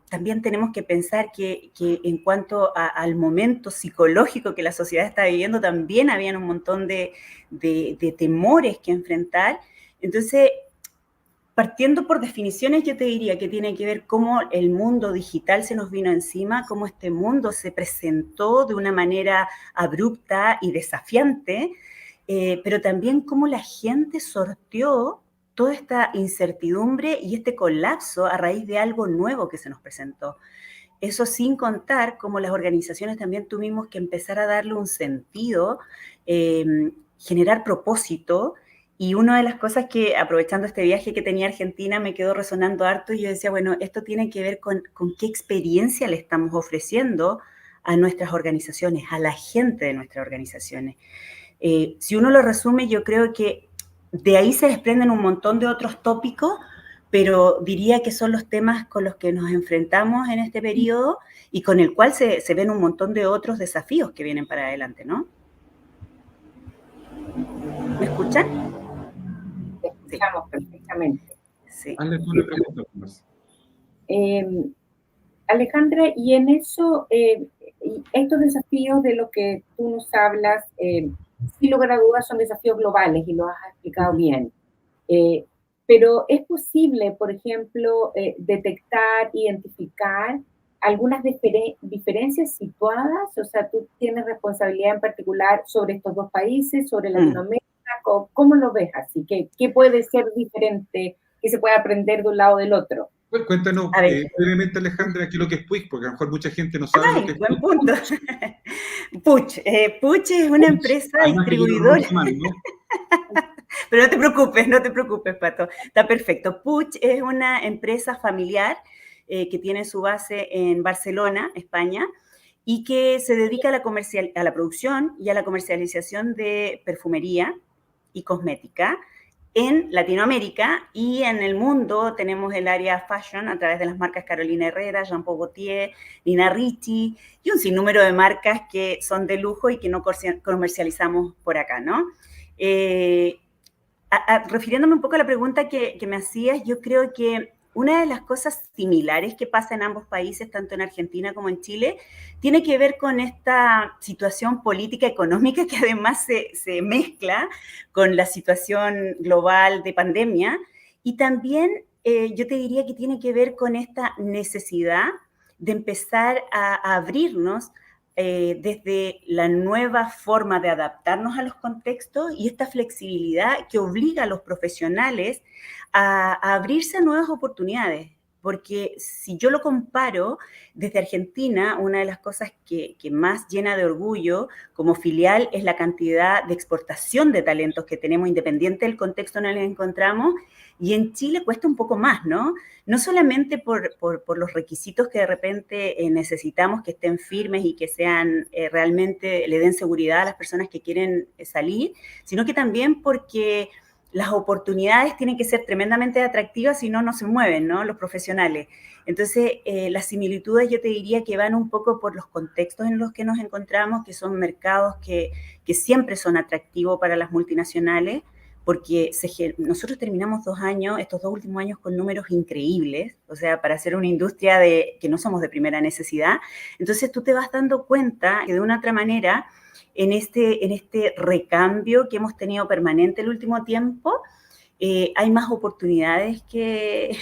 También tenemos que pensar que en cuanto al momento psicológico que la sociedad está viviendo, también habían un montón de temores que enfrentar. Entonces, partiendo por definiciones, yo te diría que tiene que ver cómo el mundo digital se nos vino encima, cómo este mundo se presentó de una manera abrupta y desafiante, pero también cómo la gente sorteó toda esta incertidumbre y este colapso a raíz de algo nuevo que se nos presentó. Eso sin contar cómo las organizaciones también tuvimos que empezar a darle un sentido, generar propósito. Y una de las cosas que, aprovechando este viaje que tenía a Argentina, me quedó resonando harto, y yo decía, bueno, esto tiene que ver con qué experiencia le estamos ofreciendo a nuestras organizaciones, a la gente de nuestras organizaciones. Si uno lo resume, yo creo que de ahí se desprenden un montón de otros tópicos, pero diría que son los temas con los que nos enfrentamos en este periodo y con el cual se ven un montón de otros desafíos que vienen para adelante, ¿no? ¿Me escuchan? Te escuchamos perfectamente. Sí. Alejandra, y en eso, estos desafíos de los que tú nos hablas, sin lugar a dudas son desafíos globales y lo has explicado bien. Pero es posible, por ejemplo, detectar, identificar algunas diferencias situadas, o sea, tú tienes responsabilidad en particular sobre estos dos países, sobre Latinoamérica, ¿cómo lo ves así? ¿Qué puede ser diferente, que se puede aprender de un lado o del otro? Pues cuéntanos brevemente, Alejandra, qué es lo que es Puig, porque a lo mejor mucha gente no sabe lo que es buen punto. Puig es una empresa distribuidora. Pero no te preocupes, Pato. Está perfecto. Puig es una empresa familiar que tiene su base en Barcelona, España, y que se dedica a la producción y a la comercialización de perfumería y cosmética en Latinoamérica, y en el mundo tenemos el área fashion a través de las marcas Carolina Herrera, Jean Paul Gaultier, Nina Ricci y un sinnúmero de marcas que son de lujo y que no comercializamos por acá, ¿no? Refiriéndome un poco a la pregunta que me hacías, yo creo que una de las cosas similares que pasa en ambos países, tanto en Argentina como en Chile, tiene que ver con esta situación política económica que además se mezcla con la situación global de pandemia, y también yo te diría que tiene que ver con esta necesidad de empezar a abrirnos desde la nueva forma de adaptarnos a los contextos y esta flexibilidad que obliga a los profesionales a abrirse a nuevas oportunidades. Porque si yo lo comparo desde Argentina, una de las cosas que más llena de orgullo como filial es la cantidad de exportación de talentos que tenemos, independiente del contexto en el que nos encontramos, y en Chile cuesta un poco más, ¿no? No solamente por los requisitos que de repente necesitamos que estén firmes y que sean realmente, le den seguridad a las personas que quieren salir, sino que también porque las oportunidades tienen que ser tremendamente atractivas, si no, no se mueven, ¿no? Los profesionales. Entonces, las similitudes yo te diría que van un poco por los contextos en los que nos encontramos, que son mercados que siempre son atractivos para las multinacionales, porque nosotros terminamos estos 2 últimos años, con números increíbles, o sea, para hacer una industria que no somos de primera necesidad. Entonces, tú te vas dando cuenta que de una otra manera, en este recambio que hemos tenido permanente el último tiempo, hay más oportunidades que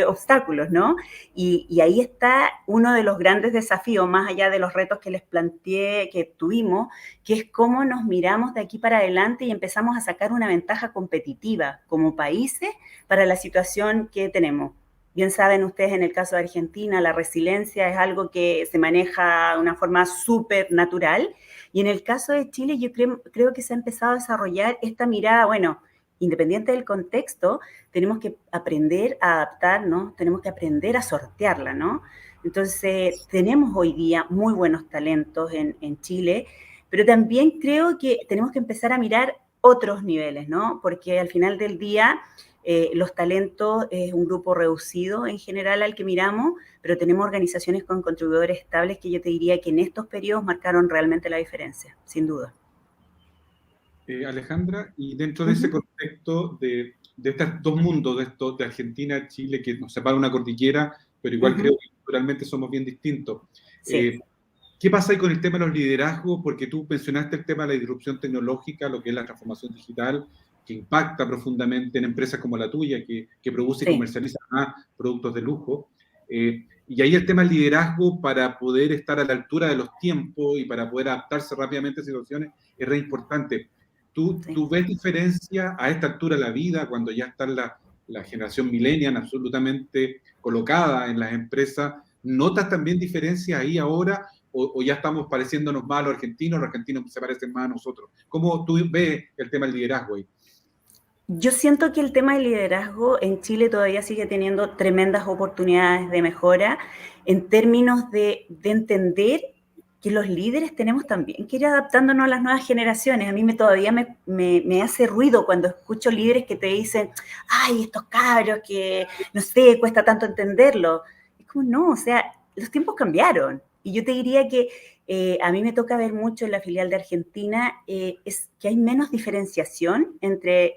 obstáculos, ¿no? Y ahí está uno de los grandes desafíos, más allá de los retos que les planteé, que tuvimos, que es cómo nos miramos de aquí para adelante y empezamos a sacar una ventaja competitiva como países para la situación que tenemos. Bien saben ustedes, en el caso de Argentina, la resiliencia es algo que se maneja de una forma súper natural, y en el caso de Chile yo creo que se ha empezado a desarrollar esta mirada, bueno, independiente del contexto, tenemos que aprender a adaptarnos, tenemos que aprender a sortearla, ¿no? Entonces, tenemos hoy día muy buenos talentos en Chile, pero también creo que tenemos que empezar a mirar otros niveles, ¿no? Porque al final del día, los talentos es un grupo reducido en general al que miramos, pero tenemos organizaciones con contribuidores estables que yo te diría que en estos periodos marcaron realmente la diferencia, sin duda. Alejandra, y dentro de ese contexto de estos dos mundos, de Argentina, Chile, que nos separa una cordillera, pero igual creo que culturalmente somos bien distintos. Sí. ¿Qué pasa ahí con el tema de los liderazgos? Porque tú mencionaste el tema de la disrupción tecnológica, lo que es la transformación digital, que impacta profundamente en empresas como la tuya, que produce y comercializa más productos de lujo. Y ahí el tema del liderazgo, para poder estar a la altura de los tiempos y para poder adaptarse rápidamente a situaciones, es re importante. ¿Tú ves diferencia a esta altura de la vida, cuando ya está la generación millennial absolutamente colocada en las empresas? ¿Notas también diferencia ahí ahora, o ya estamos pareciéndonos más a los argentinos se parecen más a nosotros? ¿Cómo tú ves el tema del liderazgo ahí? Yo siento que el tema del liderazgo en Chile todavía sigue teniendo tremendas oportunidades de mejora en términos de entender que los líderes tenemos también que ir adaptándonos a las nuevas generaciones. A mí todavía me hace ruido cuando escucho líderes que te dicen, ay, estos cabros que, no sé, cuesta tanto entenderlo. Es como, no, o sea, los tiempos cambiaron. Y yo te diría que a mí me toca ver mucho en la filial de Argentina, es que hay menos diferenciación entre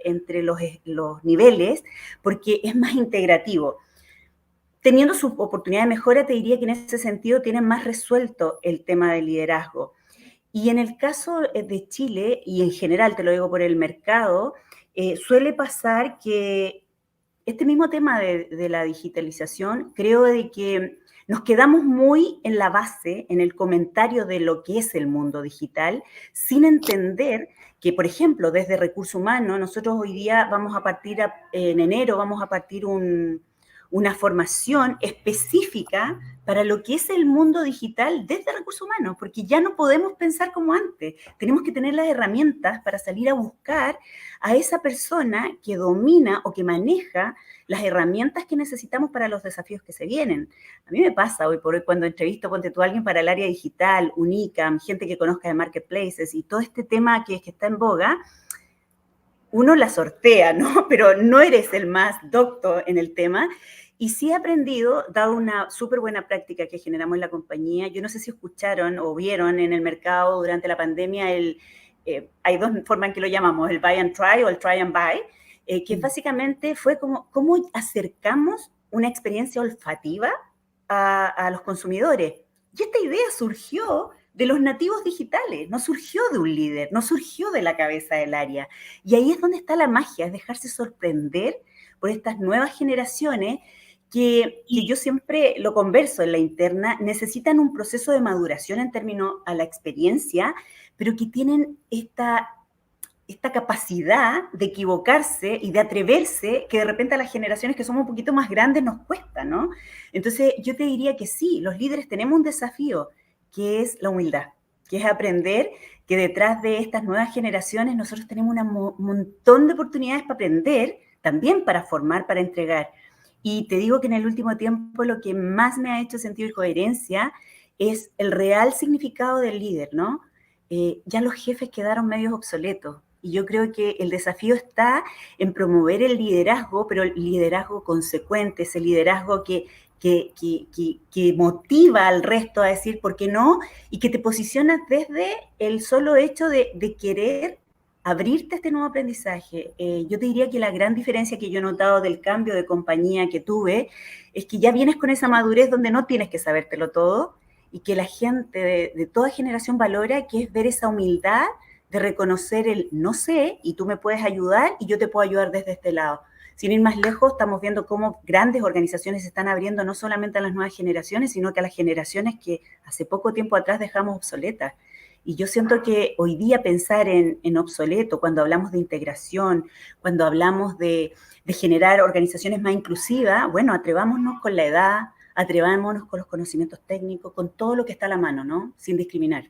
los niveles, porque es más integrativo. Teniendo su oportunidad de mejora, te diría que en ese sentido tienen más resuelto el tema del liderazgo. Y en el caso de Chile, y en general te lo digo por el mercado, suele pasar que este mismo tema de la digitalización, creo de que nos quedamos muy en la base, en el comentario de lo que es el mundo digital, sin entender que, por ejemplo, desde Recursos Humanos, nosotros hoy día vamos a partir, en enero, vamos a partir una formación específica para lo que es el mundo digital desde Recursos Humanos, porque ya no podemos pensar como antes. Tenemos que tener las herramientas para salir a buscar a esa persona que domina o que maneja las herramientas que necesitamos para los desafíos que se vienen. A mí me pasa hoy por hoy cuando entrevisto, ponte tú a alguien para el área digital, Unicam, gente que conozca de marketplaces y todo este tema que está en boga, uno la sortea, ¿no? Pero no eres el más docto en el tema. Y sí he aprendido, dado una súper buena práctica que generamos en la compañía. Yo no sé si escucharon o vieron en el mercado durante la pandemia hay dos formas en que lo llamamos, el buy and try o el try and buy, que básicamente fue como cómo acercamos una experiencia olfativa a los consumidores. Y esta idea surgió de los nativos digitales, no surgió de un líder, no surgió de la cabeza del área. Y ahí es donde está la magia, es dejarse sorprender por estas nuevas generaciones que yo siempre lo converso en la interna, necesitan un proceso de maduración en términos a la experiencia, pero que tienen esta capacidad de equivocarse y de atreverse, que de repente a las generaciones que somos un poquito más grandes nos cuesta, ¿no? Entonces yo te diría que sí, los líderes tenemos un desafío, que es la humildad, que es aprender que detrás de estas nuevas generaciones nosotros tenemos un montón de oportunidades para aprender, también para formar, para entregar. Y te digo que en el último tiempo lo que más me ha hecho sentido y coherencia es el real significado del líder, ¿no? Ya los jefes quedaron medios obsoletos. Y yo creo que el desafío está en promover el liderazgo, pero el liderazgo consecuente, ese liderazgo que motiva al resto a decir por qué no, y que te posicionas desde el solo hecho de querer abrirte a este nuevo aprendizaje. Yo te diría que la gran diferencia que yo he notado del cambio de compañía que tuve es que ya vienes con esa madurez donde no tienes que sabértelo todo, y que la gente de toda generación valora, que es ver esa humildad de reconocer el no sé, y tú me puedes ayudar, y yo te puedo ayudar desde este lado. Sin ir más lejos, estamos viendo cómo grandes organizaciones se están abriendo no solamente a las nuevas generaciones, sino que a las generaciones que hace poco tiempo atrás dejamos obsoletas. Y yo siento que hoy día pensar en obsoleto, cuando hablamos de integración, cuando hablamos de generar organizaciones más inclusivas, bueno, atrevámonos con la edad, atrevámonos con los conocimientos técnicos, con todo lo que está a la mano, ¿no? Sin discriminar.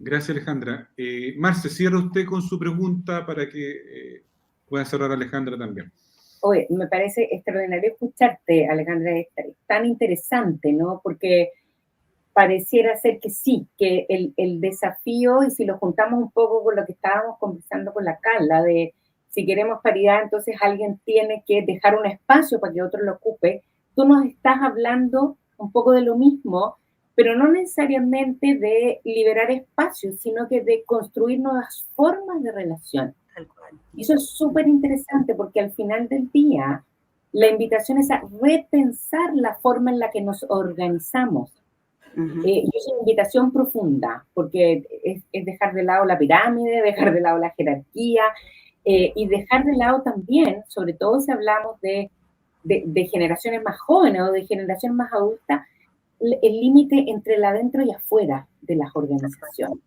Gracias, Alejandra. Marce, cierra usted con su pregunta para que pueda cerrar Alejandra también. Oye, me parece extraordinario escucharte, Alejandra, es tan interesante, ¿no? Porque pareciera ser que sí, que el desafío, y si lo juntamos un poco con lo que estábamos conversando con la Carla, de si queremos paridad, entonces alguien tiene que dejar un espacio para que otro lo ocupe. Tú nos estás hablando un poco de lo mismo, pero no necesariamente de liberar espacios, sino que de construir nuevas formas de relación. Tal cual. Y eso es súper interesante, porque al final del día la invitación es a repensar la forma en la que nos organizamos. Y es una invitación profunda, porque es dejar de lado la pirámide, dejar de lado la jerarquía, y dejar de lado también, sobre todo si hablamos de generaciones más jóvenes o de generaciones más adultas, el límite entre el adentro y afuera de las organizaciones.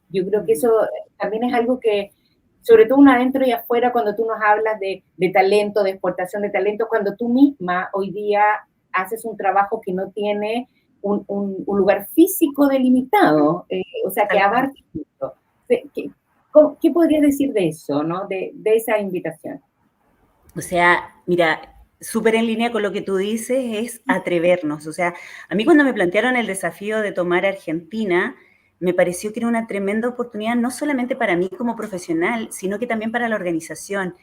Yo creo que eso también es algo que, sobre todo un adentro y afuera, cuando tú nos hablas de talento, de exportación de talento, cuando tú misma hoy día haces un trabajo que no tiene un lugar físico delimitado, o sea, que abarca esto. ¿Qué podrías decir de eso, ¿no? De esa invitación? O sea, mira, súper en línea con lo que tú dices, es atrevernos. O sea, a mí cuando me plantearon el desafío de tomar Argentina, me pareció que era una tremenda oportunidad, no solamente para mí como profesional, sino que también para la organización.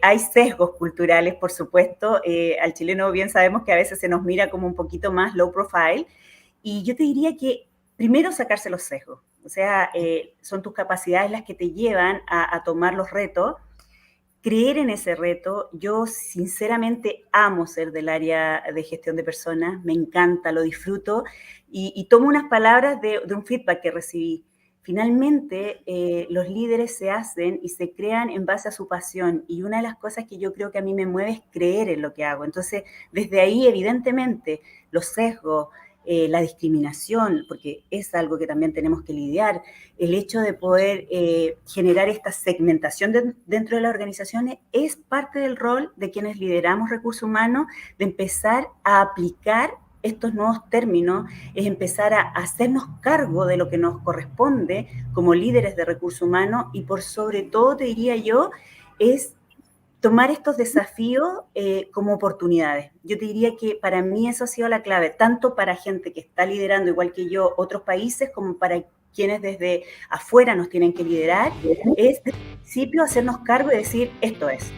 Hay sesgos culturales, por supuesto. Al chileno bien sabemos que a veces se nos mira como un poquito más low profile. Y yo te diría que primero sacarse los sesgos. O sea, son tus capacidades las que te llevan a tomar los retos. Creer en ese reto. Yo sinceramente amo ser del área de gestión de personas, me encanta, lo disfruto, y tomo unas palabras de un feedback que recibí. Finalmente, los líderes se hacen y se crean en base a su pasión, y una de las cosas que yo creo que a mí me mueve es creer en lo que hago. Entonces, desde ahí, evidentemente, los sesgos, la discriminación, porque es algo que también tenemos que lidiar, el hecho de poder generar esta segmentación dentro de las organizaciones es parte del rol de quienes lideramos recursos humanos, de empezar a aplicar estos nuevos términos, es empezar a hacernos cargo de lo que nos corresponde como líderes de recursos humanos, y por sobre todo, te diría yo, es tomar estos desafíos como oportunidades. Yo te diría que para mí eso ha sido la clave, tanto para gente que está liderando, igual que yo, otros países, como para quienes desde afuera nos tienen que liderar, es desde el principio hacernos cargo y decir, esto es.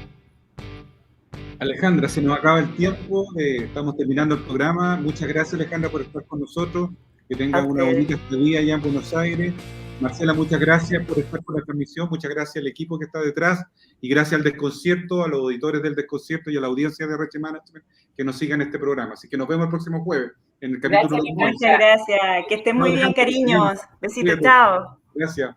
Alejandra, se nos acaba el tiempo, estamos terminando el programa. Muchas gracias, Alejandra, por estar con nosotros. Que tengas una bonita estadía allá en Buenos Aires. Marcela, muchas gracias por estar con la transmisión. Muchas gracias al equipo que está detrás y gracias al Desconcierto, a los auditores del Desconcierto y a la audiencia de RH Management que nos sigan este programa. Así que nos vemos el próximo jueves en el capítulo. Muchas gracias. Que estén muy bien, cariños. Besitos, chao. Gracias.